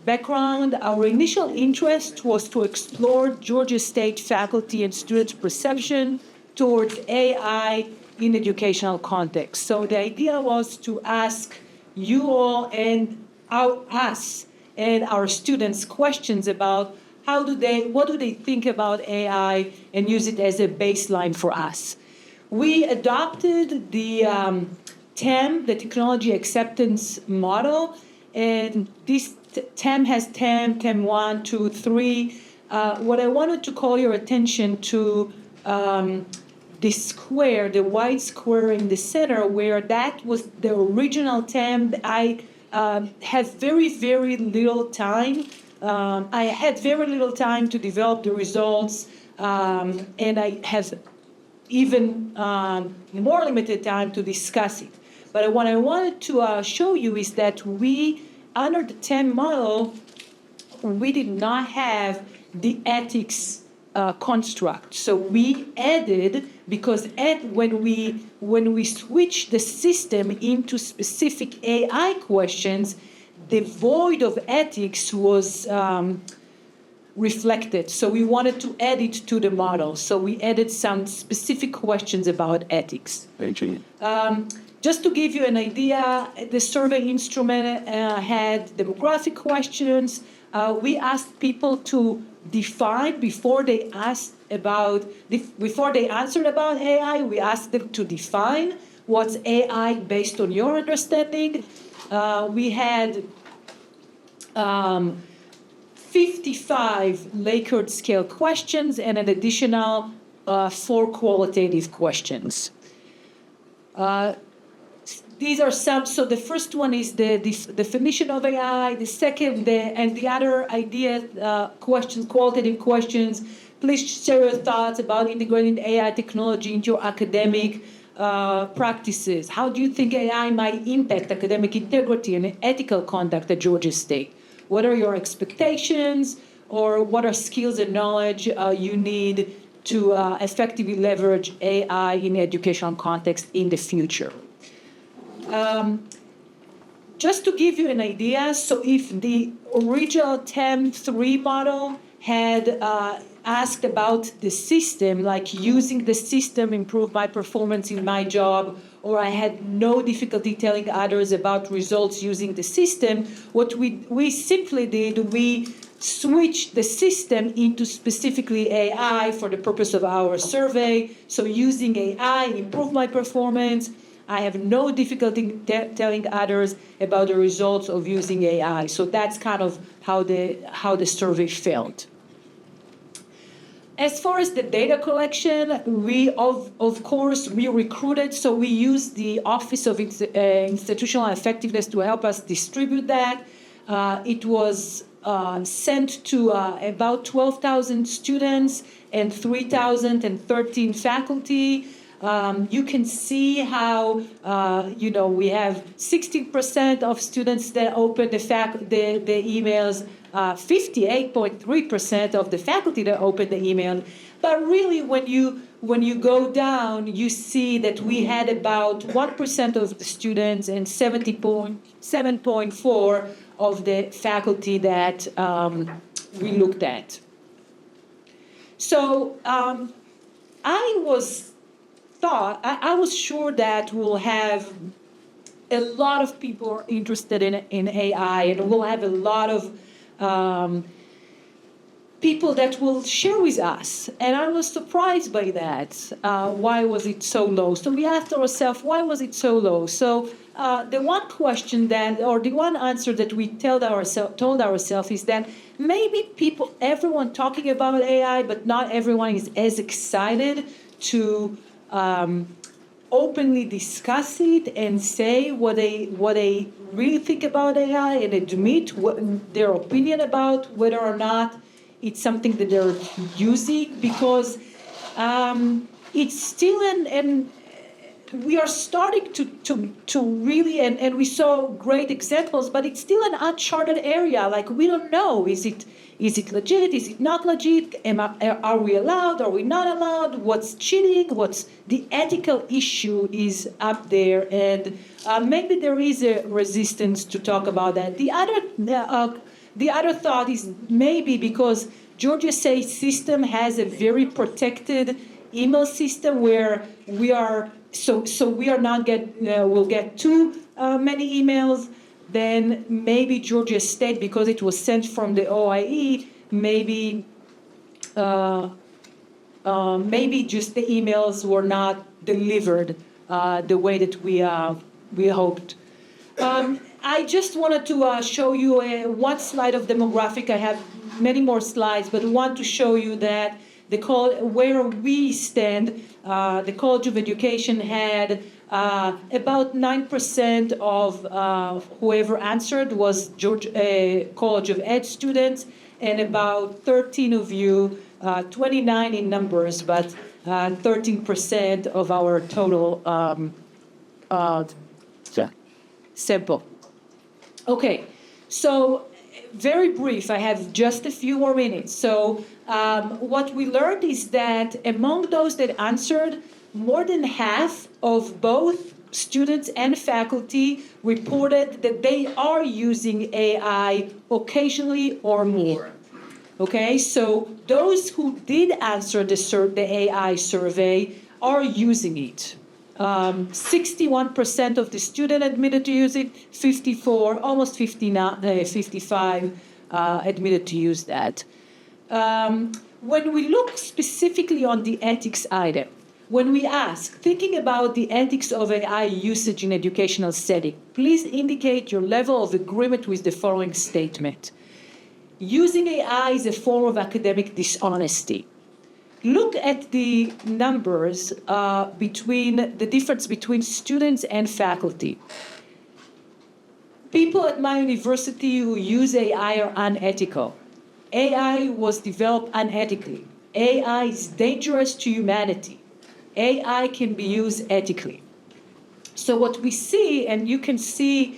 background, our initial interest was to explore Georgia State faculty and students' perception towards AI in educational context. So the idea was to ask you all and us and our students questions about what do they think about AI and use it as a baseline for us. We adopted the TAM, the Technology Acceptance Model, and this TAM has TAM 1, 2, 3. What I wanted to call your attention to the square, the white square in the center, where that was the original TAM. I have very, very little time. I had very little time to develop the results, and I have even more limited time to discuss it. But what I wanted to show you is that we, under the TAM model, we did not have the ethics construct. So we added, because when we switched the system into specific AI questions, the void of ethics was reflected. So we wanted to add it to the model. So we added some specific questions about ethics. Just to give you an idea, the survey instrument had demographic questions. We asked people to define before they answered about AI. We asked them to define what's AI based on your understanding. We had 55 Likert scale questions and an additional 4 qualitative questions. These are some. So the first one is the definition of AI. The second, and the other idea questions, qualitative questions. Please share your thoughts about integrating AI technology into your academic practices. How do you think AI might impact academic integrity and ethical conduct at Georgia State? What are your expectations, or what are skills and knowledge you need to effectively leverage AI in educational context in the future? Just to give you an idea, so if the original TAM 3 model had asked about the system, like using the system improve my performance in my job, or I had no difficulty telling others about results using the system, what we simply did, we switched the system into specifically AI for the purpose of our survey. So using AI improve my performance. I have no difficulty telling others about the results of using AI. So that's kind of how the survey felt. As far as the data collection, we of course we recruited, so we used the Office of Institutional Effectiveness to help us distribute that. It was sent to about 12,000 students and 3,013 faculty. You can see how, we have 16% of students that open the emails, 58.3% of the faculty that open the email. But really, when you go down, you see that we had about 1% of the students and 7.4% of the faculty that we looked at. So I was sure that we'll have a lot of people interested in AI, and we'll have a lot of people that will share with us. And I was surprised by that. Why was it so low? So we asked ourselves, why was it so low? So the one answer that we told ourselves is that maybe everyone talking about AI, but not everyone is as excited to openly discuss it and say what they really think about AI and admit their opinion about whether or not it's something that they're using, because it's still and we are starting to really, and we saw great examples, but it's still an uncharted area. Like, we don't know, is it legit? Is it not legit? Are we allowed? Are we not allowed? What's cheating? What's the ethical issue is up there, and maybe there is a resistance to talk about that. The other The other thought is maybe because Georgia State system has a very protected email system where we are we are not will get too many emails. Then maybe Georgia State, because it was sent from the OIE, maybe just the emails were not delivered the way that we hoped. I just wanted to show you one slide of demographic. I have many more slides, but want to show you that where we stand. The College of Education had about 9% of whoever answered was College of Ed students, and about 13 of you, 29 in numbers, but 13% of our total sample. Okay, so very brief, I have just a few more minutes. So what we learned is that among those that answered, more than half of both students and faculty reported that they are using AI occasionally or more. Okay, so those who did answer the AI survey are using it. 61% of the student admitted to use it, 54, almost 55 admitted to use that. When we look specifically on the ethics item, when we ask, thinking about the ethics of AI usage in educational setting, please indicate your level of agreement with the following statement. Using AI is a form of academic dishonesty. Look at the numbers between the difference between students and faculty. People at my university who use AI are unethical. AI was developed unethically. AI is dangerous to humanity. AI can be used ethically. So what we see, and you can see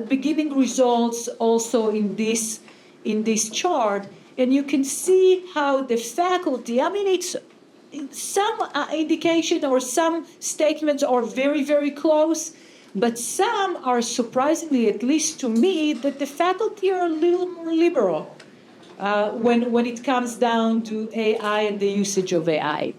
beginning results also in this chart, and you can see how the faculty, I mean, it's some indication or some statements are very, very close, but some are surprisingly, at least to me, that the faculty are a little more liberal when it comes down to AI and the usage of AI.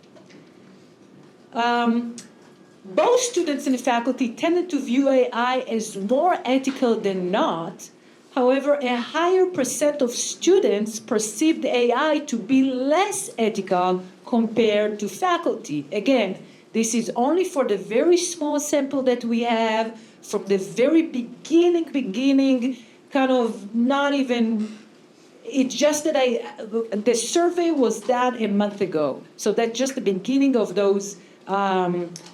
Both students and faculty tended to view AI as more ethical than not. However, a higher percent of students perceived AI to be less ethical compared to faculty. Again, this is only for the very small sample that we have from the very beginning, kind of not even, it's just that the survey was done a month ago. So that's just the beginning of those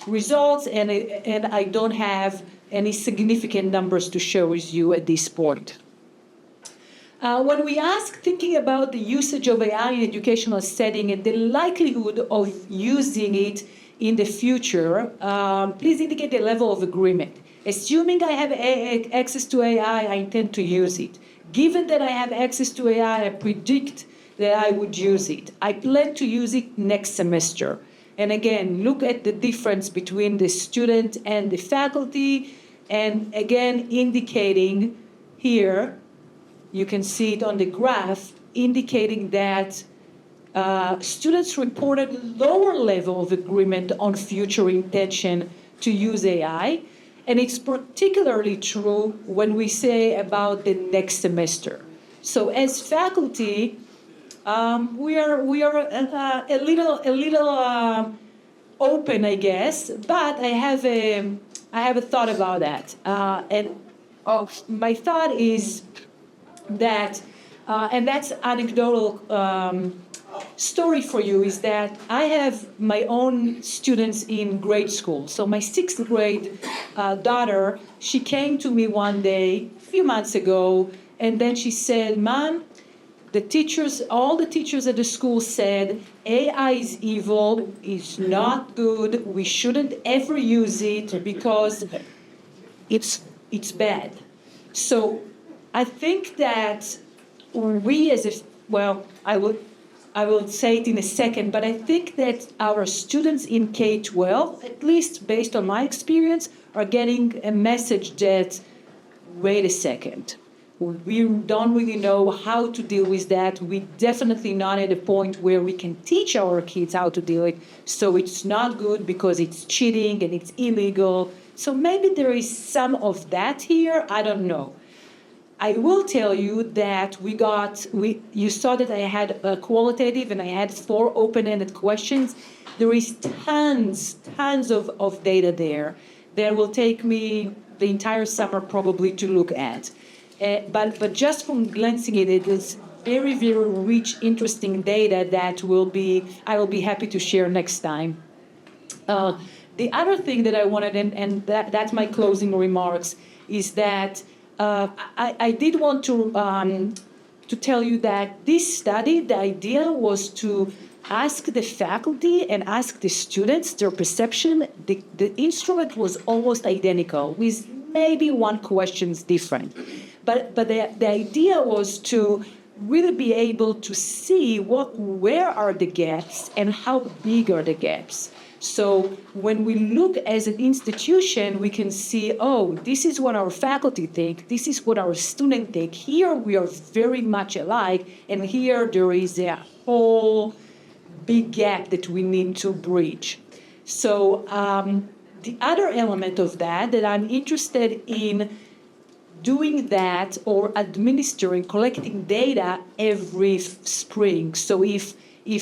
results, and I don't have any significant numbers to share with you at this point. When we ask, thinking about the usage of AI in educational setting and the likelihood of using it in the future, please indicate the level of agreement. Assuming I have access to AI, I intend to use it. Given that I have access to AI, I predict that I would use it. I plan to use it next semester. And again, look at the difference between the student and the faculty, and again, indicating here, you can see it on the graph, indicating that students reported lower level of agreement on future intention to use AI. And it's particularly true when we say about the next semester. So as faculty, we are a little open, I guess. But I have a thought about that. My thought is that, and that's anecdotal story for you, is that I have my own students in grade school. So my 6th grade daughter, she came to me one day, a few months ago, and then she said, Mom, all the teachers at the school said AI is evil, it's not good, we shouldn't ever use it because it's bad. So I think that we I will say it in a second, but I think that our students in K-12, at least based on my experience, are getting a message that, wait a second, We don't really know how to deal with that. We definitely not at a point where we can teach our kids how to do it. So it's not good because it's cheating and it's illegal. So maybe there is some of that here. I don't know. I will tell you that you saw that I had a qualitative and I had 4 open-ended questions. There is tons of data there that will take me the entire summer probably to look at. But just from glancing at it, it's very, very rich, interesting data that I will be happy to share next time. The other thing that I wanted, and that's my closing remarks, is that I did want to tell you that this study, the idea was to ask the faculty and ask the students their perception. The instrument was almost identical, with maybe one question's different. But the idea was to really be able to see where are the gaps and how big are the gaps. So when we look as an institution, we can see, oh, this is what our faculty think, this is what our students think. Here we are very much alike, and here there is a whole big gap that we need to bridge. So the other element of that I'm interested in doing that or collecting data every spring. So if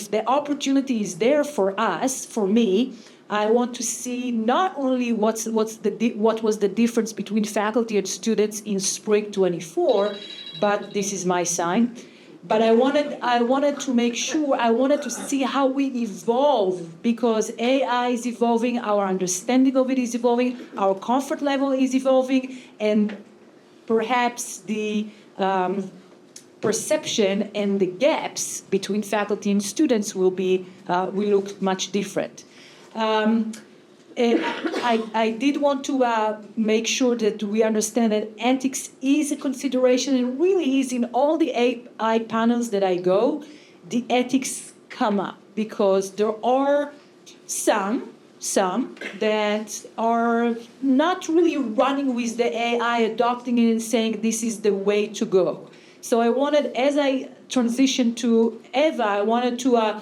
the opportunity is there for us, for me, I want to see not only what was the difference between faculty and students in spring 24, but this is my sign. But I wanted to make sure, I wanted to see how we evolve, because AI is evolving, our understanding of it is evolving, our comfort level is evolving, and perhaps the perception and the gaps between faculty and students will look much different. I did want to make sure that we understand that ethics is a consideration, and really is in all the AI panels that I go, the ethics come up, because there are some that are not really running with the AI, adopting it and saying this is the way to go. So I wanted, as I transitioned to Eva, I wanted to,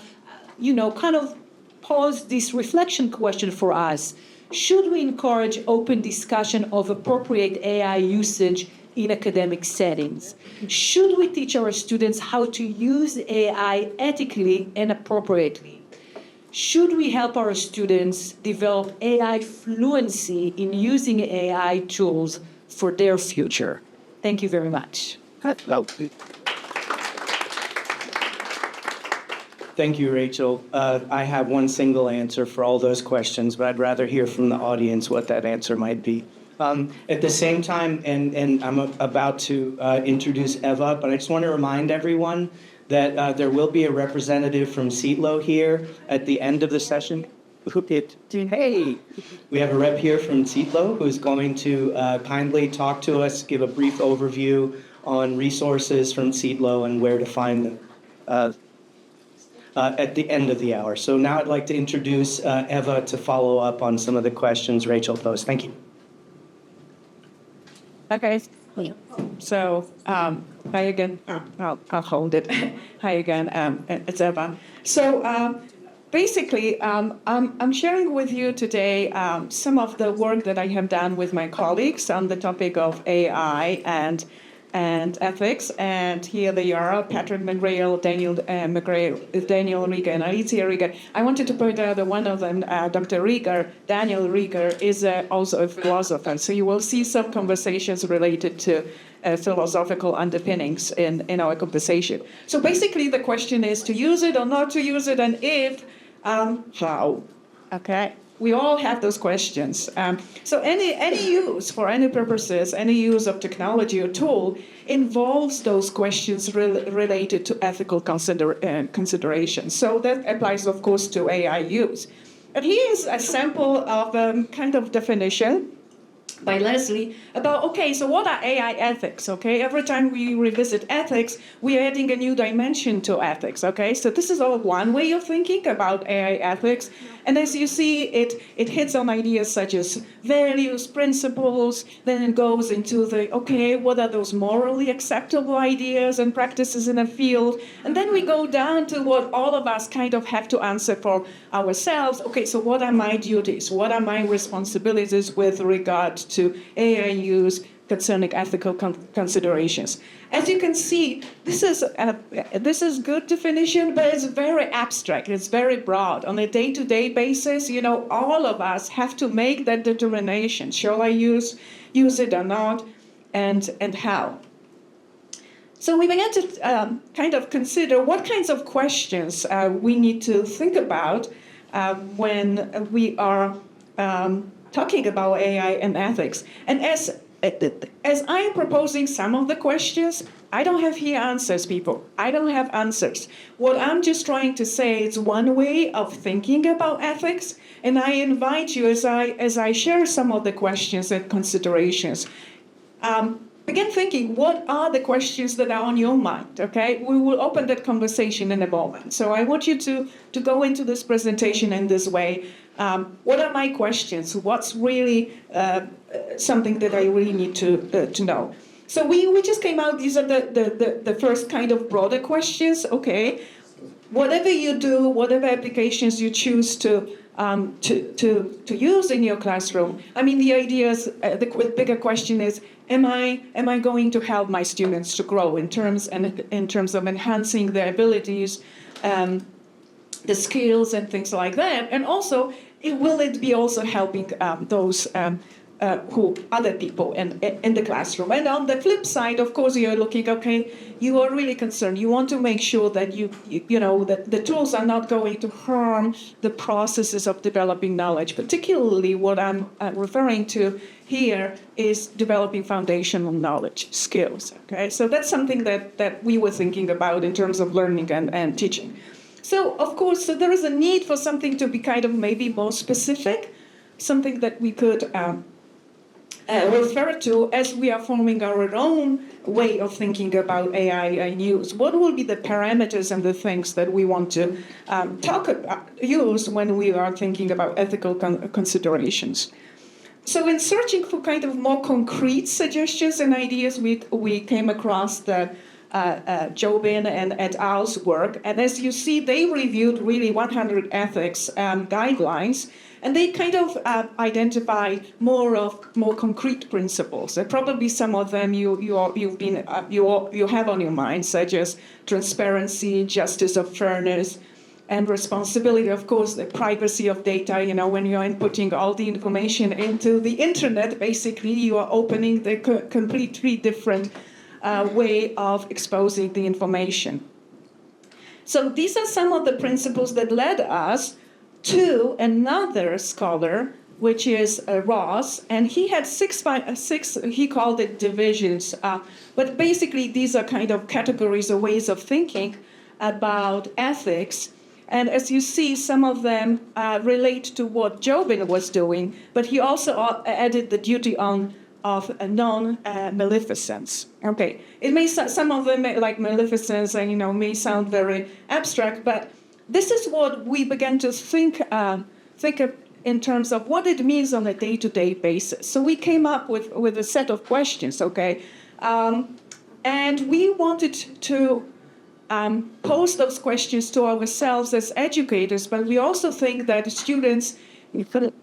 kind of pose this reflection question for us. Should we encourage open discussion of appropriate AI usage in academic settings? Should we teach our students how to use AI ethically and appropriately? Should we help our students develop AI fluency in using AI tools for their future? Thank you very much. Thank you, Rachel. I have one single answer for all those questions, but I'd rather hear from the audience what that answer might be. At the same time, and I'm about to introduce Eva, but I just want to remind everyone that there will be a representative from CETLO here at the end of the session. Hey! We have a rep here from CETLO who's going to kindly talk to us, give a brief overview on resources from CETLO and where to find them at the end of the hour. So now I'd like to introduce Eva to follow up on some of the questions Rachel posed. Thank you. Okay. So, hi again. I'll hold it. Hi again. It's Eva. So, basically, I'm sharing with you today some of the work that I have done with my colleagues on the topic of AI and ethics. And here they are: Patrick McGrail, Daniel Rieger, and Alicia Rieger. I wanted to point out that one of them, Dr. Rieger, Daniel Rieger, is also a philosopher. So you will see some conversations related to philosophical underpinnings in our conversation. So basically, the question is to use it or not to use it, and if, how. Okay. We all have those questions. So any use, for any purposes, any use of technology or tool involves those questions related to ethical considerations. So that applies, of course, to AI use. And here's a sample of kind of definition by Leslie about, okay, so what are AI ethics, okay? Every time we revisit ethics, we are adding a new dimension to ethics, okay? So this is all one way of thinking about AI ethics. And as you see, it hits on ideas such as values, principles, then it goes into the, okay, what are those morally acceptable ideas and practices in a field? And then we go down to what all of us kind of have to answer for ourselves. Okay, so what are my duties? What are my responsibilities with regard to AI use concerning ethical considerations? As you can see, this is good definition, but it's very abstract. It's very broad. On a day-to-day basis, all of us have to make that determination. Shall I use it or not, and how? So we began to kind of consider what kinds of questions we need to think about when we are talking about AI and ethics. And as I am proposing some of the questions, I don't have here answers, people. I don't have answers. What I'm just trying to say is one way of thinking about ethics, and I invite you, as I share some of the questions and considerations, begin thinking, what are the questions that are on your mind, okay? We will open that conversation in a moment. So I want you to go into this presentation in this way. What are my questions? What's really something that I really need to know? So we just came out, these are the first kind of broader questions, okay? Whatever you do, whatever applications you choose to use in your classroom, I mean, the idea is, the bigger question is, am I going to help my students to grow in terms of enhancing their abilities, the skills and things like that? And also, will it be also helping those other people in the classroom? And on the flip side, of course, you're looking, okay, you are really concerned. You want to make sure that that the tools are not going to harm the processes of developing knowledge. Particularly, what I'm referring to here is developing foundational knowledge, skills. Okay, so that's something that we were thinking about in terms of learning and teaching. So, of course, there is a need for something to be kind of maybe more specific, something that we could refer to as we are forming our own way of thinking about AI use. What will be the parameters and the things that we want to use when we are thinking about ethical considerations? So in searching for kind of more concrete suggestions and ideas, we came across the Jobin and et al.'s work. And as you see, they reviewed really 100 ethics guidelines, and they kind of identify more concrete principles. And probably some of them you have on your mind, such as transparency, justice of fairness, and responsibility. Of course, the privacy of data. When you're inputting all the information into the internet, basically you are opening the completely different way of exposing the information. So these are some of the principles that led us to another scholar, which is Ross, and he had six, he called it divisions, but basically these are kind of categories or ways of thinking about ethics. And as you see, some of them relate to what Jobin was doing, but he also added the duty of non-maleficence. Okay, it may some of them like maleficence, and may sound very abstract, but this is what we began to think of in terms of what it means on a day-to-day basis. So we came up with a set of questions, okay, and we wanted to pose those questions to ourselves as educators, but we also think that students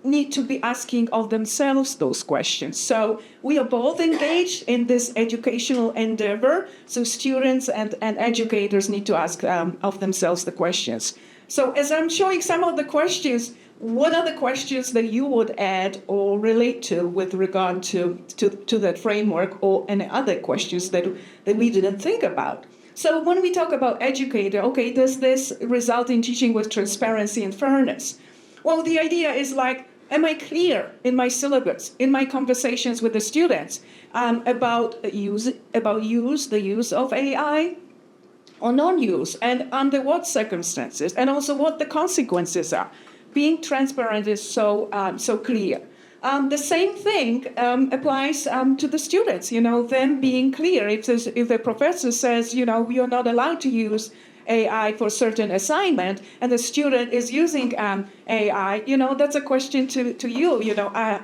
need to be asking of themselves those questions. So we are both engaged in this educational endeavor, so students and educators need to ask of themselves the questions. So as I'm showing some of the questions, what are the questions that you would add or relate to with regard to that framework, or any other questions that we didn't think about? So when we talk about educator, okay, does this result in teaching with transparency and fairness? Well, the idea is like, am I clear in my syllabus, in my conversations with the students about the use of AI or non-use, and under what circumstances, and also what the consequences are? Being transparent is so clear. The same thing applies to the students, them being clear. If the professor says, you're not allowed to use AI for certain assignment, and the student is using AI, that's a question to you.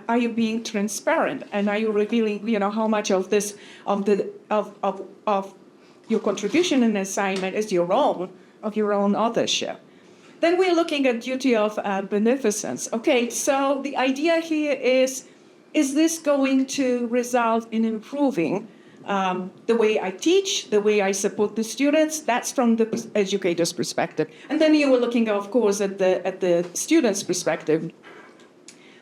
Are you being transparent, and are you revealing, how much of this of your contribution in the assignment is your own authorship? Then we're looking at duty of beneficence. Okay, so the idea here is this going to result in improving the way I teach, the way I support the students? That's from the educator's perspective. And then you were looking, of course, at the student's perspective.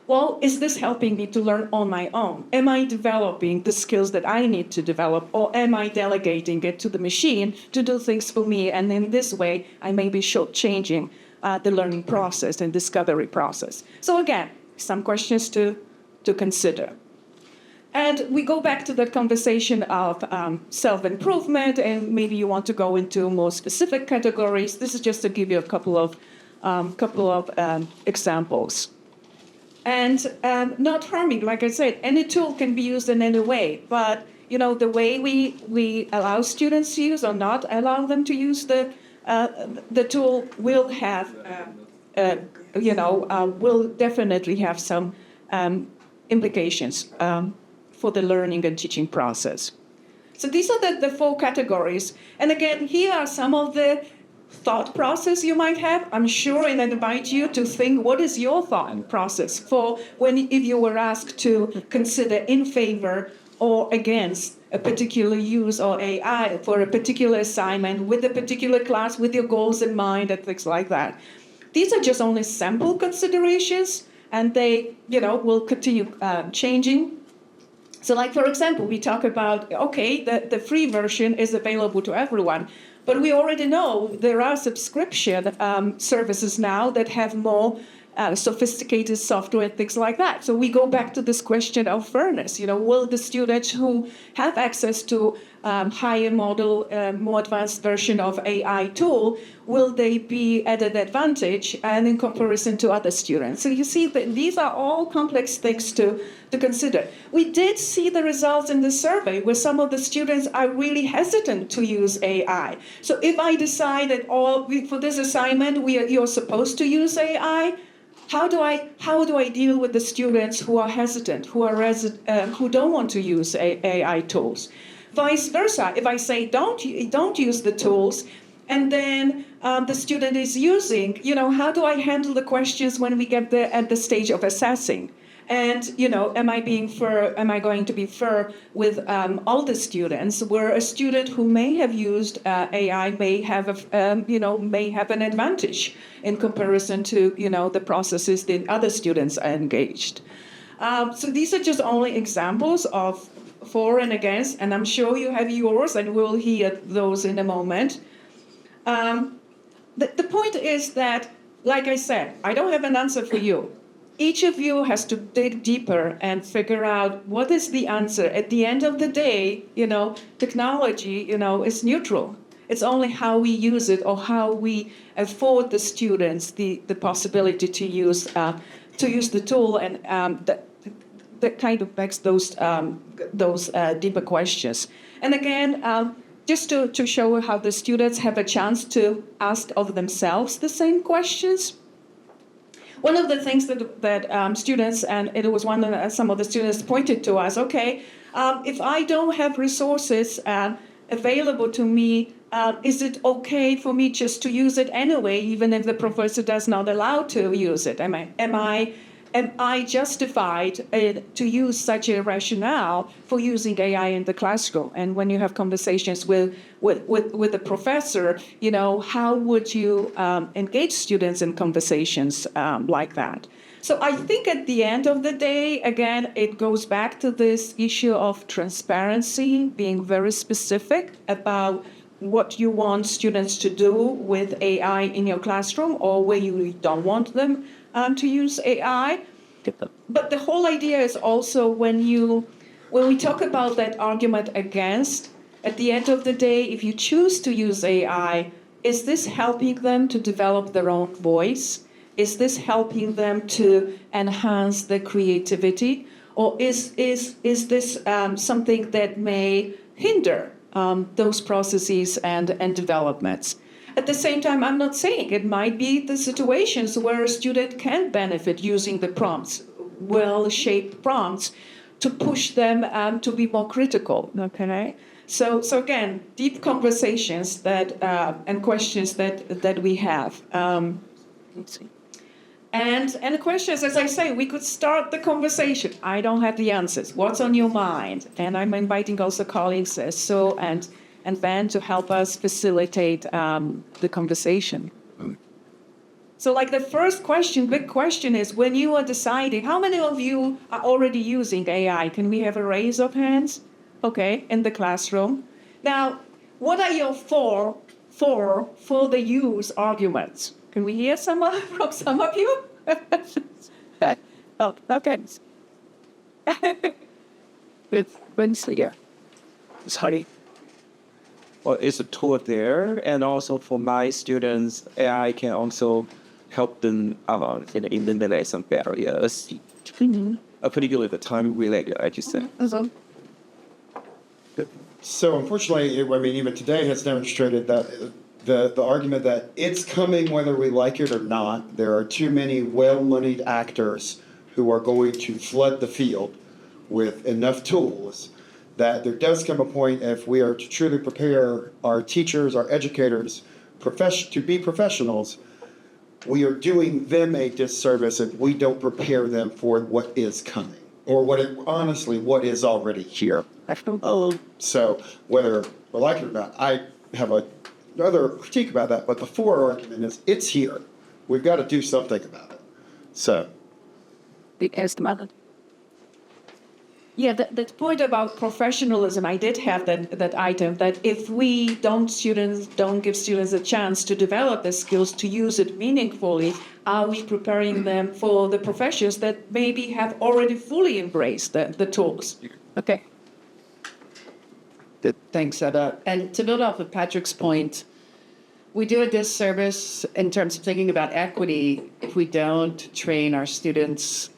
Well, is this helping me to learn on my own? Am I developing the skills that I need to develop, or am I delegating it to the machine to do things for me? And in this way, I may be shortchanging the learning process and discovery process. So again, some questions to consider. And we go back to the conversation of self-improvement, and maybe you want to go into more specific categories. This is just to give you a couple of examples. And not harming, like I said, any tool can be used in any way, but the way we allow students to use or not allow them to use the tool will have, will definitely have some implications for the learning and teaching process. So these are the four categories. And again, here are some of the thought process you might have. I'm sure and I invite you to think, what is your thought process for if you were asked to consider in favor or against a particular use of AI for a particular assignment with a particular class, with your goals in mind and things like that. These are just only sample considerations, and they, will continue changing. So like, for example, we talk about, okay, the free version is available to everyone, but we already know there are subscription services now that have more sophisticated software and things like that. So we go back to this question of fairness. Will the students who have access to higher model, more advanced version of AI tool, will they be at an advantage and in comparison to other students? So you see that these are all complex things to consider. We did see the results in the survey where some of the students are really hesitant to use AI. So if I decide that for this assignment you're supposed to use AI, how do I deal with the students who are hesitant, who don't want to use AI tools? Vice versa, if I say don't use the tools, and then the student is using, how do I handle the questions when we get at the stage of assessing? And, am I going to be fair with all the students, where a student who may have used AI may have an advantage in comparison to, the processes that other students are engaged. So these are just only examples of for and against, and I'm sure you have yours, and we'll hear those in a moment. The point is that, like I said, I don't have an answer for you. Each of you has to dig deeper and figure out what is the answer. At the end of the day, technology, is neutral. It's only how we use it or how we afford the students the possibility to use the tool, and that kind of begs those deeper questions. And again, just to show how the students have a chance to ask of themselves the same questions. One of the things that students, and it was one that some of the students pointed to us, okay, if I don't have resources available to me, is it okay for me just to use it anyway, even if the professor does not allow to use it? Am I justified to use such a rationale for using AI in the classroom? And when you have conversations with the professor, how would you engage students in conversations like that? So I think at the end of the day, again, it goes back to this issue of transparency, being very specific about what you want students to do with AI in your classroom, or where you don't want them to use AI. But the whole idea is also when we talk about that argument against, at the end of the day, if you choose to use AI, is this helping them to develop their own voice? Is this helping them to enhance their creativity? Or is this something that may hinder those processes and developments? At the same time, I'm not saying it might be the situations where a student can benefit using the prompts, well-shaped prompts, to push them to be more critical. Okay, so again, deep conversations that and questions that we have. Let's see. And the questions, as I say, we could start the conversation. I don't have the answers. What's on your mind? And I'm inviting also colleagues, Sue and Van, to help us facilitate the conversation. So like the first question, big question is, when you are deciding, how many of you are already using AI? Can we have a raise of hands? Okay, in the classroom. Now, what are your for the use arguments? Can we hear some from some of you? Oh, okay. It's Wednesday. Sorry. Well, it's a tool there, and also for my students, AI can also help them eliminate some barriers, particularly the time-related, I just said. So unfortunately, even today has demonstrated that the argument that it's coming whether we like it or not, there are too many well-moneyed actors who are going to flood the field with enough tools that there does come a point, if we are to truly prepare our teachers, our educators, to be professionals, we are doing them a disservice if we don't prepare them for what is coming, or what is already here. So whether we like it or not, I have another critique about that, but the for argument is it's here. We've got to do something about it. So. Yeah, that point about professionalism, I did have that item, that if we don't give students a chance to develop the skills to use it meaningfully, are we preparing them for the professions that maybe have already fully embraced the tools? Okay. Thanks, Eva. And to build off of Patrick's point, we do a disservice in terms of thinking about equity if we don't train our students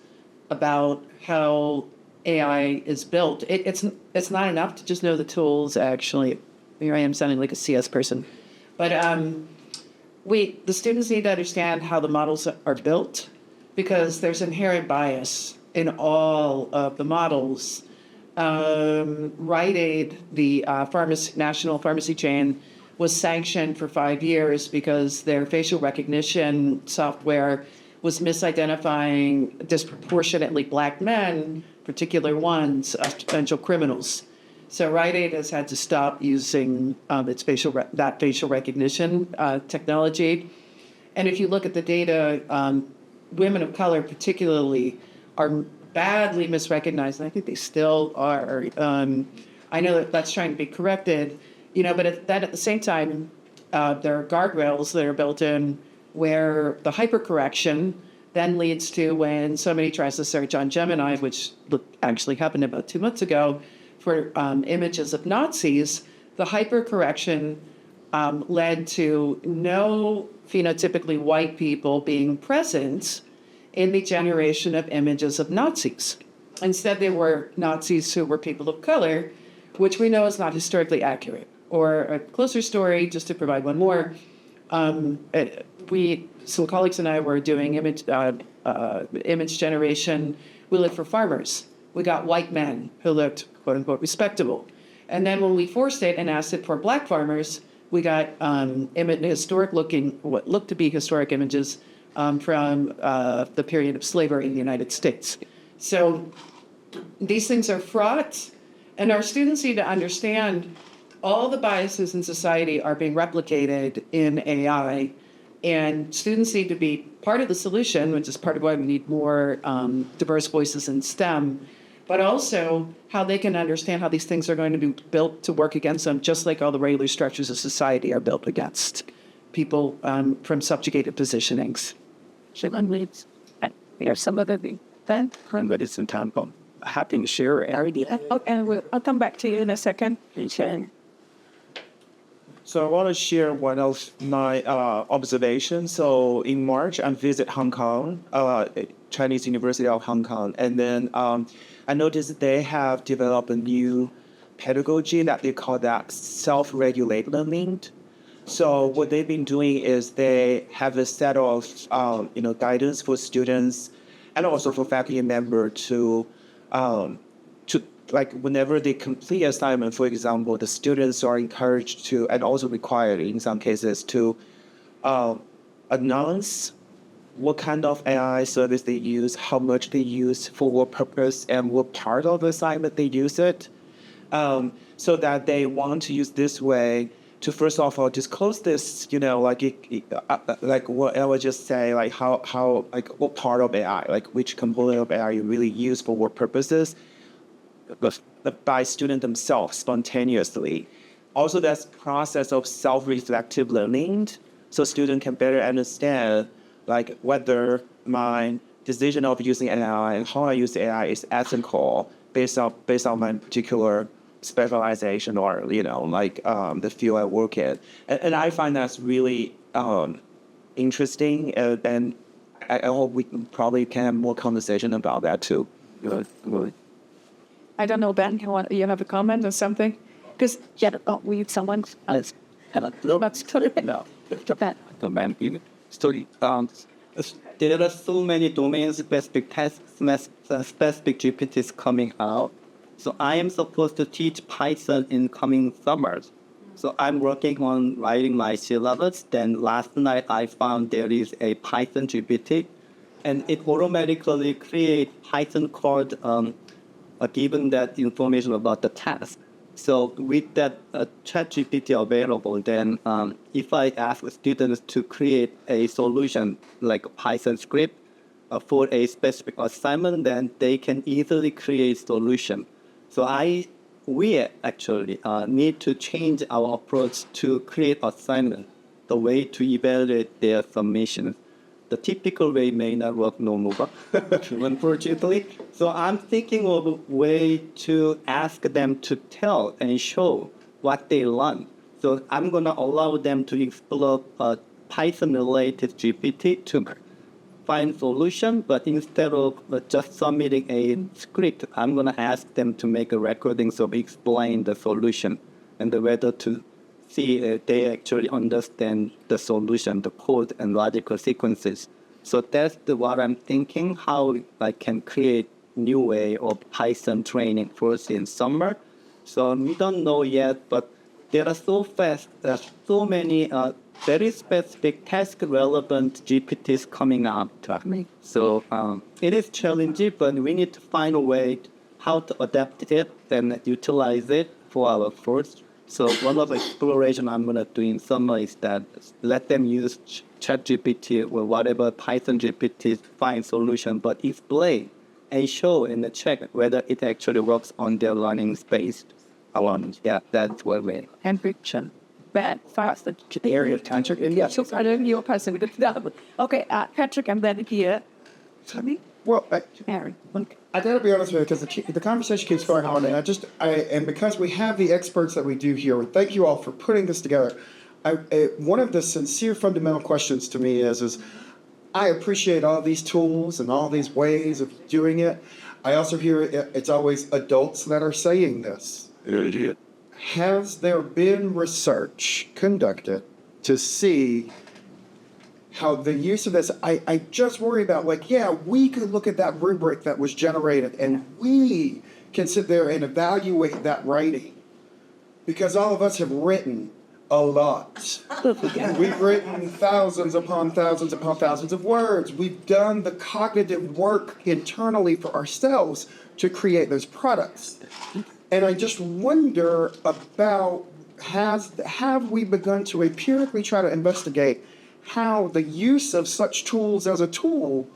about how AI is built. It's not enough to just know the tools, actually. Here I am sounding like a CS person. But the students need to understand how the models are built, because there's inherent bias in all of the models. Rite Aid, the national pharmacy chain, was sanctioned for 5 years because their facial recognition software was misidentifying disproportionately Black men, particular ones, as potential criminals. So Rite Aid has had to stop using its facial recognition technology. And if you look at the data, women of color particularly are badly misrecognized, and I think they still are. I know that's trying to be corrected, but at the same time, there are guardrails that are built in where the hypercorrection then leads to, when somebody tries to search on Gemini, which actually happened about 2 months ago, for images of Nazis, the hypercorrection led to no phenotypically white people being present in the generation of images of Nazis. Instead, they were Nazis who were people of color, which we know is not historically accurate. Or a closer story, just to provide one more, some colleagues and I were doing image generation. We looked for farmers. We got white men who looked, quote unquote, respectable. And then when we forced it and asked it for Black farmers, we got what looked to be historic images from the period of slavery in the United States. So these things are fraught, and our students need to understand all the biases in society are being replicated in AI, and students need to be part of the solution, which is part of why we need more diverse voices in STEM, but also how they can understand how these things are going to be built to work against them, just like all the regular structures of society are built against people from subjugated positionings. There's some other thing. Then, But it's in time. Happy to share it. and I'll come back to you in a second. So I want to share one of my observations. So in March, I visit Hong Kong, Chinese University of Hong Kong, and then I noticed they have developed a new pedagogy that they call that self-regulate learning. So what they've been doing is they have a set of guidance for students and also for faculty member to like whenever they complete assignment, for example, the students are encouraged to and also required in some cases to announce what kind of AI service they use, how much they use, for what purpose, and what part of the assignment they use it, so that they want to use this way to first of all disclose this, like what I would just say, like how like what part of AI, like which component of AI you really use for what purposes, but by student themselves spontaneously. Also, that's process of self-reflective learning, so student can better understand like whether my decision of using AI and how I use AI is ethical based on my particular specialization or the field I work in, and I find that's really interesting, and I hope we probably can have more conversation about that too. I don't know, Ben, you have a comment or something? Because, we need someone else. There are so many domain-specific tests, specific GPTs coming out. So I am supposed to teach Python in coming summers. So I'm working on writing my syllabus. Then last night I found there is a Python GPT, and it automatically creates Python code given that information about the task. So with that ChatGPT available, then if I ask students to create a solution like a Python script for a specific assignment, then they can easily create solution. So we actually need to change our approach to create assignment, the way to evaluate their submissions. The typical way may not work no more, unfortunately. So I'm thinking of a way to ask them to tell and show what they learn. So I'm going to allow them to explore Python-related GPT to find solution, but instead of just submitting a script, I'm going to ask them to make a recording so we explain the solution and whether to see if they actually understand the solution, the code and logical sequences. So that's what I'm thinking, how I can create new way of Python training first in summer. So we don't know yet, but there are so many very specific task-relevant GPTs coming up. So it is challenging, but we need to find a way how to adapt it and utilize it for our course. So one of the exploration I'm going to do in summer is that let them use ChatGPT or whatever Python GPT find solution, but explain and show and check whether it actually works on their learning space. Yeah, that's what we Henriksen. Bad, fast, the area of Patrick. Yeah, so I don't know person. Okay, Patrick, I'm glad to hear. Well, Harry. I gotta be honest with you because the conversation keeps going on, and because we have the experts that we do here, and thank you all for putting this together. One of the sincere fundamental questions to me is I appreciate all these tools and all these ways of doing it. I also hear it's always adults that are saying this. Has there been research conducted to see how the use of this, I just worry about, we could look at that rubric that was generated and we can sit there and evaluate that writing, because all of us have written a lot. We've written thousands upon thousands upon thousands of words. We've done the cognitive work internally for ourselves to create those products. And I just wonder about, have we begun to empirically try to investigate how the use of such tools as a tool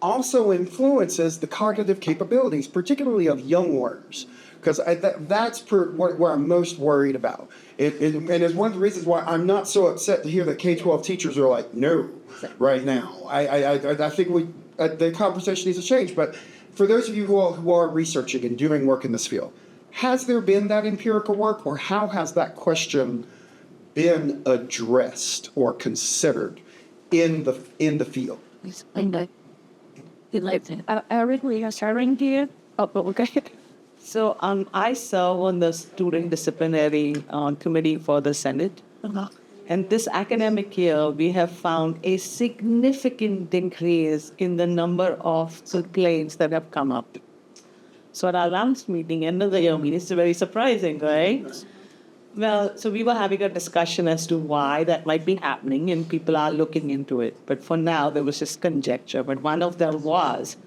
also influences the cognitive capabilities, particularly of young learners? Because that's where I'm most worried about. And it's one of the reasons why I'm not so upset to hear that K-12 teachers are like, no, right now. I think the conversation needs to change. But for those of you who are researching and doing work in this field, has there been that empirical work, or how has that question been addressed or considered in the field? Originally, I started here. Oh, okay. So I serve on the student disciplinary committee for the Senate. And this academic year, we have found a significant increase in the number of complaints that have come up. So at our last meeting, end of the year meeting, it's very surprising, right? Well, so we were having a discussion as to why that might be happening, and people are looking into it. But for now, there was just conjecture. But one of them was,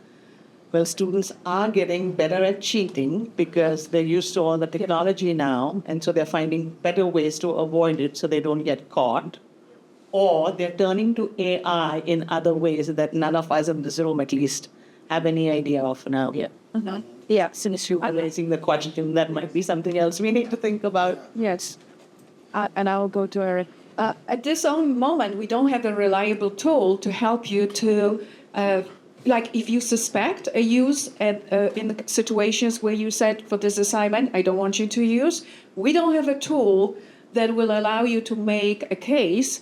well, students are getting better at cheating because they're used to all the technology now, and so they're finding better ways to avoid it so they don't get caught. Or they're turning to AI in other ways that none of us in this room, at least, have any idea of now. Yeah. Yeah, since you are raising the question, that might be something else we need to think about. Yes. And I will go to Erin. At this own moment, we don't have a reliable tool to help you to, like if you suspect a use in the situations where you said for this assignment, I don't want you to use, we don't have a tool that will allow you to make a case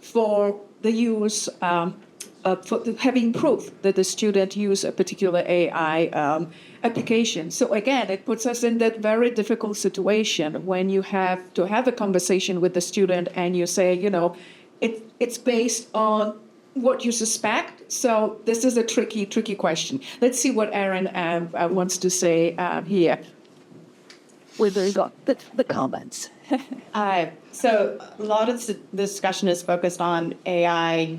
for the use, for having proof that the student used a particular AI application. So again, it puts us in that very difficult situation when you have to have a conversation with the student and you say, you know, it's based on what you suspect. So this is a tricky question. Let's see what Erin wants to say here. We've got the comments. So a lot of the discussion is focused on AI,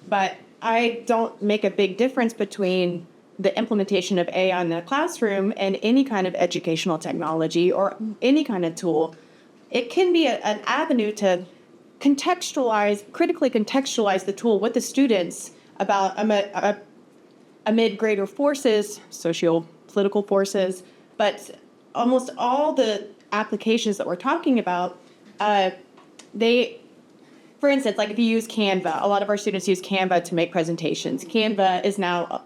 but I don't make a big difference between the implementation of AI in the classroom and any kind of educational technology or any kind of tool. It can be an avenue to critically contextualize the tool with the students about amid greater forces, socio-political forces, but almost all the applications that we're talking about, for instance, like if you use Canva, a lot of our students use Canva to make presentations. Canva is now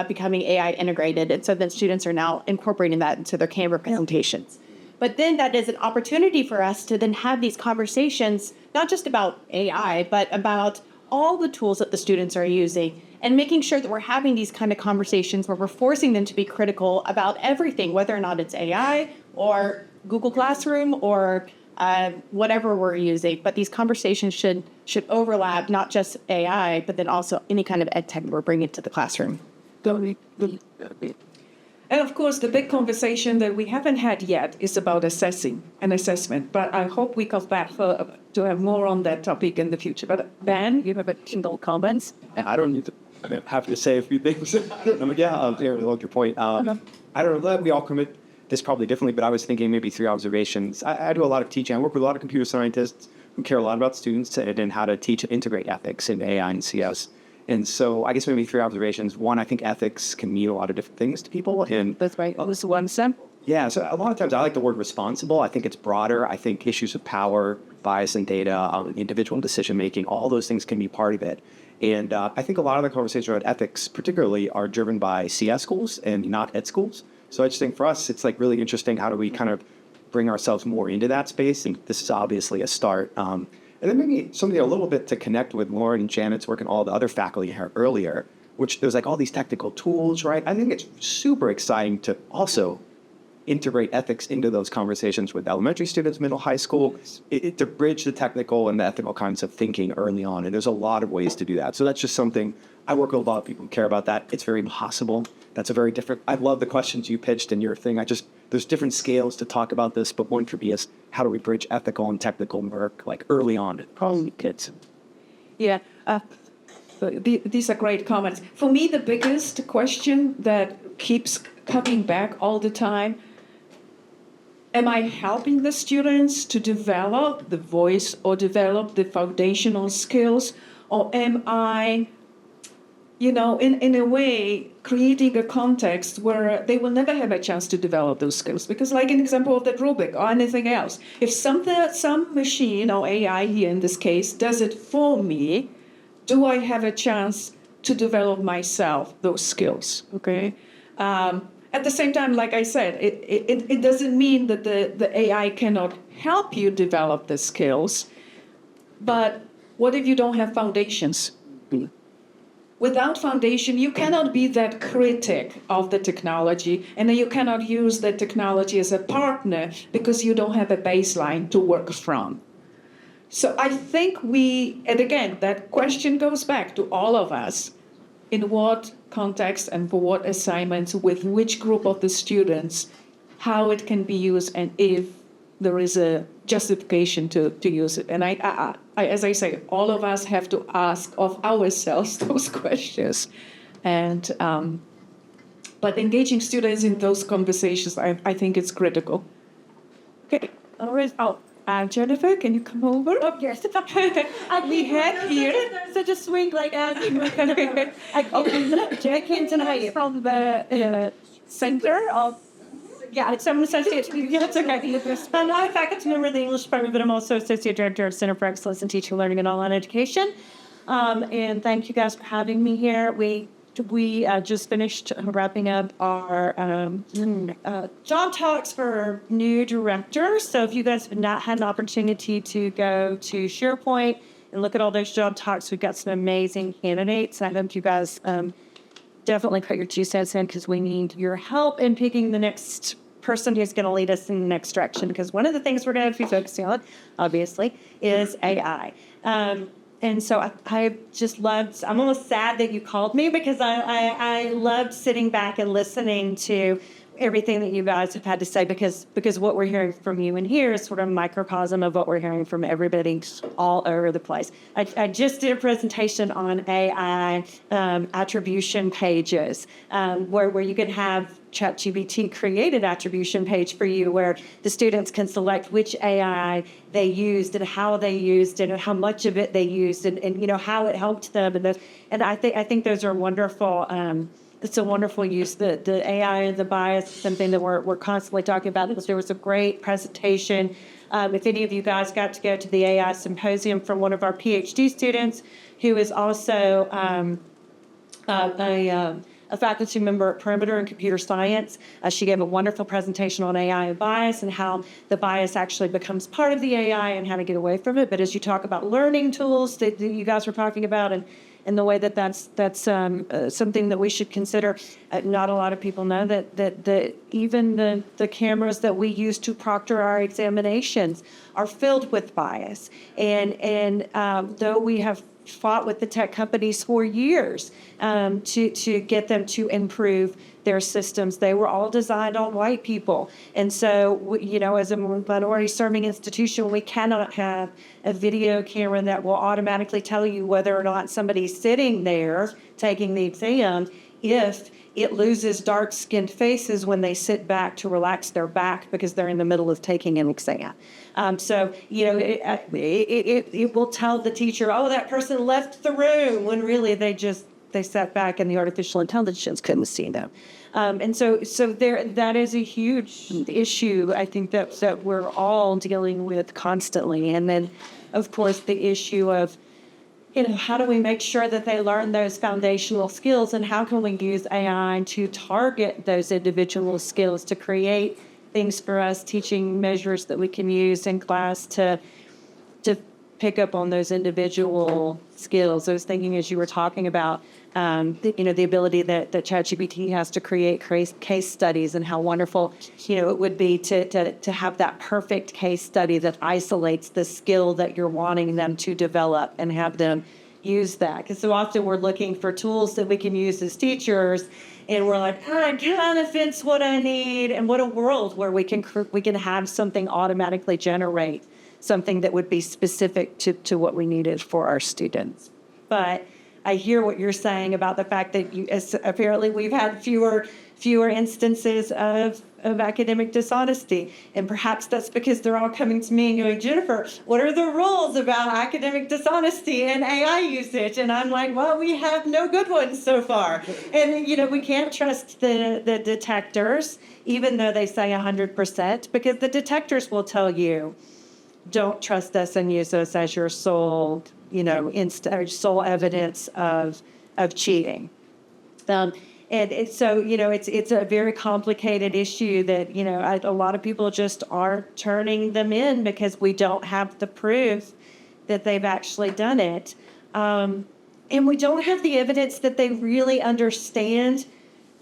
becoming AI integrated, and so then students are now incorporating that into their Canva presentations. But then that is an opportunity for us to then have these conversations, not just about AI, but about all the tools that the students are using, and making sure that we're having these kind of conversations where we're forcing them to be critical about everything, whether or not it's AI or Google Classroom or whatever we're using. But these conversations should overlap not just AI, but then also any kind of ed tech we're bringing to the classroom. And of course, the big conversation that we haven't had yet is about assessment. But I hope we come back to have more on that topic in the future. But Ben, you have a single comments? I don't need to. I'm happy to say a few things. I like your point. I don't know. We all commit this probably differently, but I was thinking maybe 3 observations. I do a lot of teaching. I work with a lot of computer scientists who care a lot about students and how to teach and integrate ethics in AI and CS. And so I guess maybe 3 observations. One, I think ethics can mean a lot of different things to people. And that's right. This is one sample. Yeah, so a lot of times I like the word responsible. I think it's broader. I think issues of power, bias in data, individual decision-making, all those things can be part of it. And I think a lot of the conversations around ethics particularly are driven by CS schools and not ed schools. So I just think for us, it's like really interesting. How do we kind of bring ourselves more into that space? And this is obviously a start. And then maybe something a little bit to connect with Lauren and Janet's work and all the other faculty here earlier, which there's like all these technical tools, right? I think it's super exciting to also integrate ethics into those conversations with elementary students, middle, high school, to bridge the technical and the ethical kinds of thinking early on. And there's a lot of ways to do that. So that's just something, I work with a lot of people who care about that. It's very possible. That's a very different, I love the questions you pitched in your thing. There's different scales to talk about this, but one for me is how do we bridge ethical and technical work like early on? Probably kids. Yeah. These are great comments. For me, the biggest question that keeps coming back all the time, am I helping the students to develop the voice or develop the foundational skills? Or am I, in a way, creating a context where they will never have a chance to develop those skills? Because like an example of that rubric or anything else, if some machine or AI here in this case does it for me, do I have a chance to develop myself those skills? Okay. at the same time, like I said, it doesn't mean that the AI cannot help you develop the skills. But what if you don't have foundations? Without foundation, you cannot be that critic of the technology, and then you cannot use the technology as a partner because you don't have a baseline to work from. So I think and again, that question goes back to all of us. In what context and for what assignments, with which group of the students, how it can be used, and if there is a justification to use it. And I, as I say, all of us have to ask of ourselves those questions. And but engaging students in those conversations, I think it's critical. Okay, all right. Jennifer, can you come over? Oh, yes. We have here. Such a swing like that. I came tonight from the center of. Yeah, it's I'm associate. Yeah, it's okay. I'm not a faculty member of the English department, but I'm also associate director of Center for Excellence in Teaching, Learning, and Online Education. And thank you guys for having me here. We just finished wrapping up our job talks for new directors. So if you guys have not had an opportunity to go to SharePoint and look at all those job talks, we've got some amazing candidates. I hope you guys definitely put your 2 cents in, because we need your help in picking the next person who's going to lead us in the next direction. Because one of the things we're going to be focusing on, obviously, is AI. And so I just loved, I'm almost sad that you called me, because I loved sitting back and listening to everything that you guys have had to say, because what we're hearing from you in here is sort of a microcosm of what we're hearing from everybody all over the place. I just did a presentation on AI attribution pages, where you can have ChatGPT create an attribution page for you, where the students can select which AI they used and how they used it and how much of it they used, and you know how it helped them, and I think those are wonderful. It's a wonderful use. The AI and the bias is something that we're constantly talking about. There was a great presentation. If any of you guys got to go to the AI symposium from one of our PhD students, who is also a faculty member at Perimeter in computer science, she gave a wonderful presentation on AI and bias, and how the bias actually becomes part of the AI and how to get away from it. But as you talk about learning tools that you guys were talking about, and the way that's something that we should consider. Not a lot of people know that even the cameras that we use to proctor our examinations are filled with bias. And though we have fought with the tech companies for years to get them to improve their systems, they were all designed on white people. And so, as a minority serving institution, we cannot have a video camera that will automatically tell you whether or not somebody's sitting there taking the exam if it loses dark-skinned faces when they sit back to relax their back because they're in the middle of taking an exam. It will tell the teacher, oh, that person left the room, when really they sat back and the artificial intelligence couldn't see them. That is a huge issue, I think, that we're all dealing with constantly. And then, of course, the issue of, how do we make sure that they learn those foundational skills, and how can we use AI to target those individual skills to create things for us, teaching measures that we can use in class to pick up on those individual skills. I was thinking, as you were talking about, the ability that ChatGPT has to create case studies, and how wonderful, it would be to have that perfect case study that isolates the skill that you're wanting them to develop, and have them use that. Because so often we're looking for tools that we can use as teachers, and we're like, it kind of fits what I need. And what a world where we can have something automatically generate something that would be specific to what we needed for our students. But I hear what you're saying about the fact that apparently we've had fewer instances of academic dishonesty. And perhaps that's because they're all coming to me and going, Jennifer, what are the rules about academic dishonesty and AI usage? And I'm like, well, we have no good ones so far. And, we can't trust the detectors, even though they say 100%, because the detectors will tell you, don't trust us and use us as your sole, sole evidence of cheating. So, it's a very complicated issue that, a lot of people just aren't turning them in because we don't have the proof that they've actually done it. And we don't have the evidence that they really understand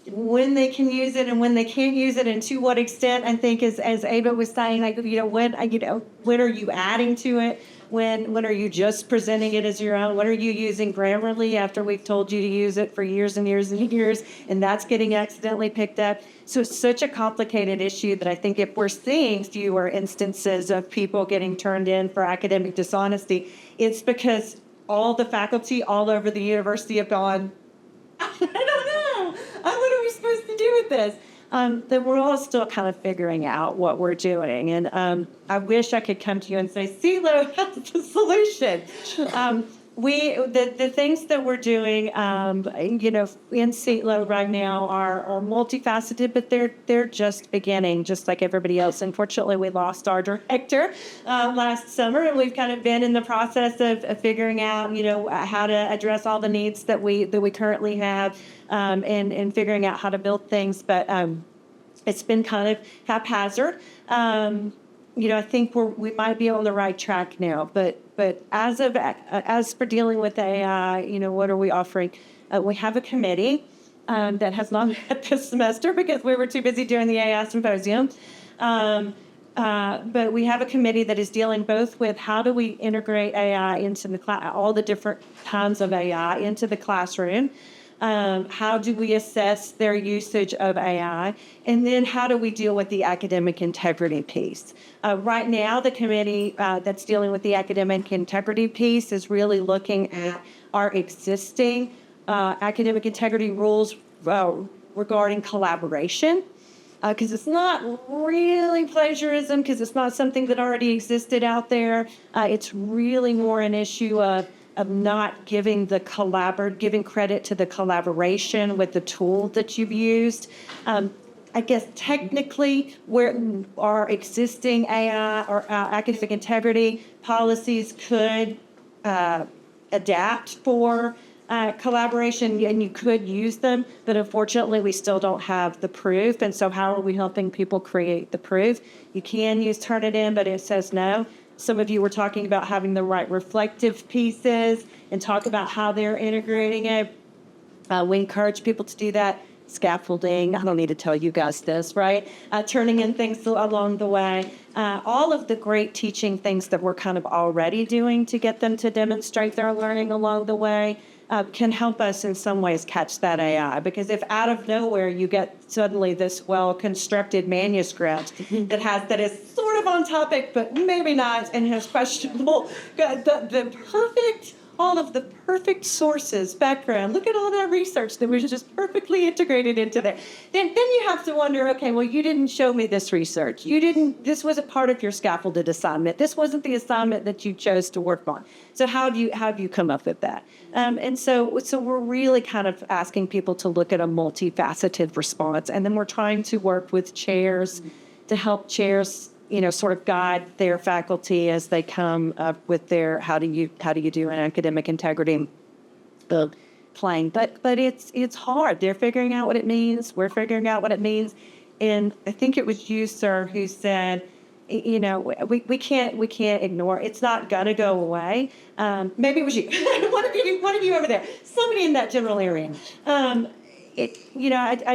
when they can use it and when they can't use it and to what extent. I think as Ava was saying, like, when are you adding to it? When are you just presenting it as your own? When are you using Grammarly after we've told you to use it for years and years and years, and that's getting accidentally picked up? So it's such a complicated issue that I think if we're seeing fewer instances of people getting turned in for academic dishonesty, it's because all the faculty all over the university have gone, I don't know, what are we supposed to do with this? That we're all still kind of figuring out what we're doing. And I wish I could come to you and say, CELO has the solution. The things that we're doing, in CELO right now are multifaceted, but they're just beginning, just like everybody else. Unfortunately, we lost our director last summer, and we've kind of been in the process of figuring out, how to address all the needs that we currently have, and figuring out how to build things. But it's been kind of haphazard. I think we might be on the right track now, but as for dealing with AI, what are we offering? We have a committee that has not met this semester because we were too busy doing the AI symposium. But we have a committee that is dealing both with how do we integrate AI into the all the different kinds of AI into the classroom. How do we assess their usage of AI? And then how do we deal with the academic integrity piece? Right now, the committee that's dealing with the academic integrity piece is really looking at our existing academic integrity rules regarding collaboration. Because it's not really plagiarism, because it's not something that already existed out there. It's really more an issue of not giving giving credit to the collaboration with the tool that you've used. I guess technically, where our existing AI or academic integrity policies could adapt for collaboration, and you could use them, but unfortunately, we still don't have the proof. And so how are we helping people create the proof? You can use Turnitin, but it says no. Some of you were talking about having the right reflective pieces and talk about how they're integrating it. We encourage people to do that. Scaffolding, I don't need to tell you guys this, right? Turning in things along the way. All of the great teaching things that we're kind of already doing to get them to demonstrate their learning along the way can help us in some ways catch that AI. Because if out of nowhere you get suddenly this well-constructed manuscript that is sort of on topic, but maybe not, and has questionable, all of the perfect sources, background, look at all that research that was just perfectly integrated into there. Then you have to wonder, okay, well, you didn't show me this research. This wasn't part of your scaffolded assignment. This wasn't the assignment that you chose to work on. So how do you come up with that? And so we're really kind of asking people to look at a multifaceted response. And then we're trying to work with chairs to help chairs sort of guide their faculty as they come up with their how do you do an academic integrity plan. But it's hard. They're figuring out what it means. We're figuring out what it means. And I think it was you, sir, who said, we can't ignore. It's not gonna go away. Maybe it was you. one of you over there. Somebody in that general area. I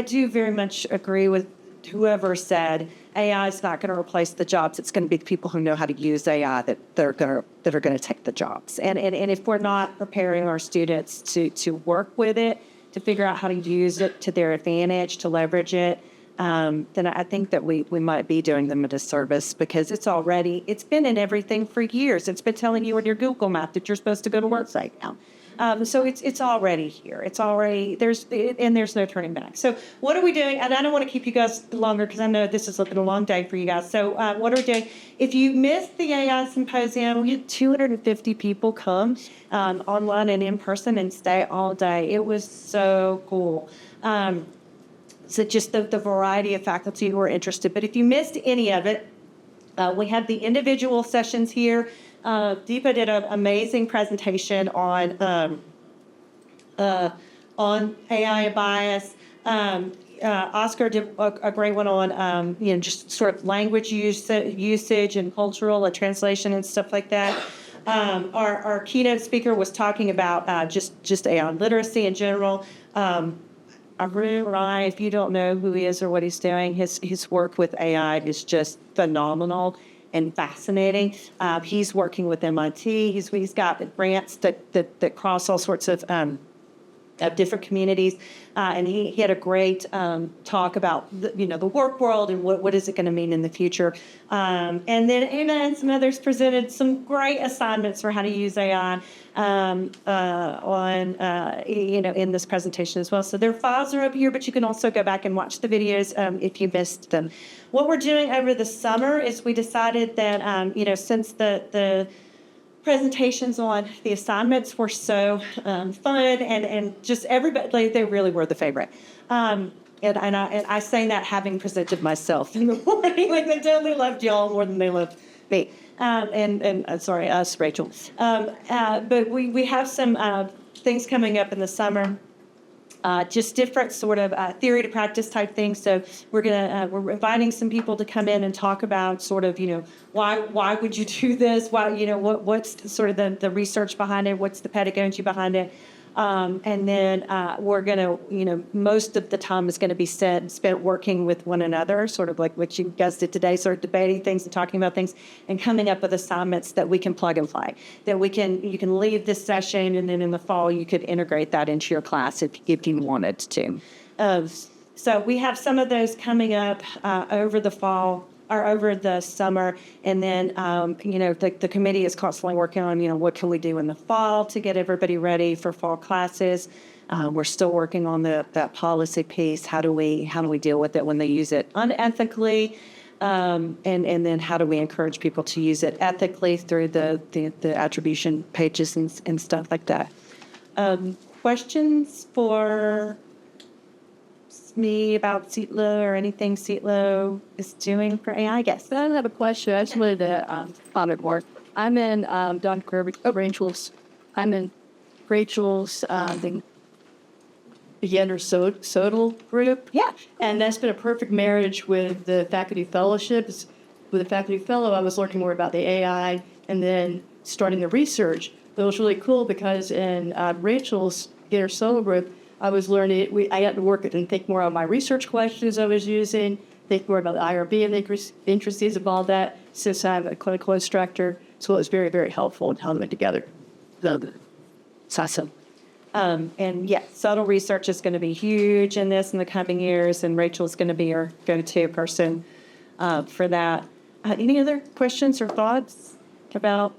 do very much agree with whoever said AI is not going to replace the jobs. It's going to be the people who know how to use AI that are going to take the jobs. And if we're not preparing our students to work with it, to figure out how to use it to their advantage, to leverage it, then I think that we might be doing them a disservice, because it's been in everything for years. It's been telling you in your Google map that you're supposed to go to work site now. So it's already here. It's already there's no turning back. So what are we doing? And I don't want to keep you guys longer because I know this has been a long day for you guys. So what are we doing? If you missed the AI symposium, we had 250 people come online and in person and stay all day. It was so cool. So just the variety of faculty who are interested. But if you missed any of it, we have the individual sessions here. Deepa did an amazing presentation on AI bias. Oscar did a great one on, just sort of language usage and cultural and translation and stuff like that. Our keynote speaker was talking about just AI literacy in general. Arun Rai, if you don't know who he is or what he's doing, his work with AI is just phenomenal and fascinating. He's working with MIT. He's got grants that cross all sorts of different communities, and he had a great talk about the work world and what is it going to mean in the future. And then Anna and some others presented some great assignments for how to use AI in this presentation as well. So their files are up here, but you can also go back and watch the videos if you missed them. What we're doing over the summer is we decided that since the presentations on the assignments were so fun and just everybody, they really were the favorite. And I say that having presented myself in the morning, like they totally loved y'all more than they loved me. Sorry, us, Rachel. But we have some things coming up in the summer. Just different sort of theory to practice type things. So we're inviting some people to come in and talk about sort of why would you do this? Why what's sort of the research behind it? What's the pedagogy behind it? And then we're gonna most of the time is going to be spent working with one another, sort of like what you guys did today, sort of debating things and talking about things and coming up with assignments that we can plug and play. That you can leave this session and then in the fall you could integrate that into your class if you wanted to. So we have some of those coming up over the fall or over the summer, and then the committee is constantly working on what can we do in the fall to get everybody ready for fall classes. We're still working on that policy piece. How do we deal with it when they use it unethically, and then how do we encourage people to use it ethically through the attribution pages and stuff like that. Questions for me about CETLO or anything CETLO is doing for AI? Yes. I have a question. I just wanted to comment more. I'm in Rachel's. I'm in Rachel's the beginner SODL group. Yeah. And that's been a perfect marriage with the faculty fellowships. With the faculty fellow, I was learning more about the AI and then starting the research. But it was really cool because in Rachel's beginner SODL group, I was learning, I had to work it and think more on my research questions I was using, think more about the IRB and the intricacies of all that, since I'm a clinical instructor. So it was very, very helpful in how they went together. It's awesome. And yeah, subtle research is going to be huge in this in the coming years, and Rachel's going to be our go-to person for that. Any other questions or thoughts about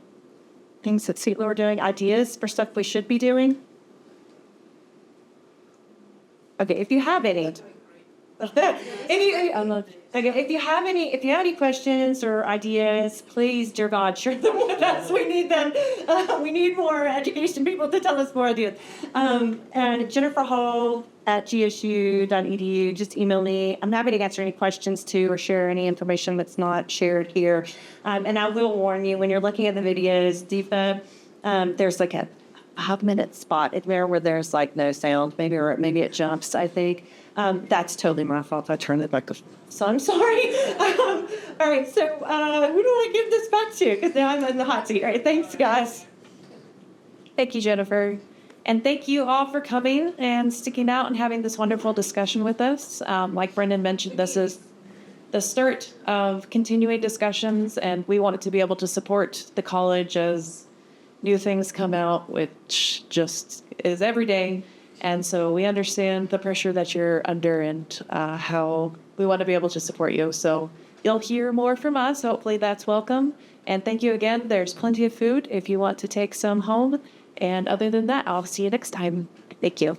things that CETLO are doing, ideas for stuff we should be doing? Okay, if you have any, if you have any questions or ideas, please, dear God, share them with us. We need them. We need more education people to tell us more ideas. And Jennifer Hall at gsu.edu. Just email me. I'm happy to answer any questions too, or share any information that's not shared here. And I will warn you when you're looking at the videos, Deepa, there's like a 5-minute spot where there's like no sound, maybe it jumps, I think. That's totally my fault. I turned it back up. So I'm sorry. All right, so who do I give this back to? Because now I'm in the hot seat. All right, thanks, guys. Thank you, Jennifer. And thank you all for coming and sticking out and having this wonderful discussion with us. Like Brendan mentioned, this is the start of continuing discussions, and we wanted to be able to support the college as new things come out, which just is every day. And so we understand the pressure that you're under and how we want to be able to support you. So you'll hear more from us. Hopefully that's welcome. And thank you again. There's plenty of food if you want to take some home. And other than that, I'll see you next time. Thank you.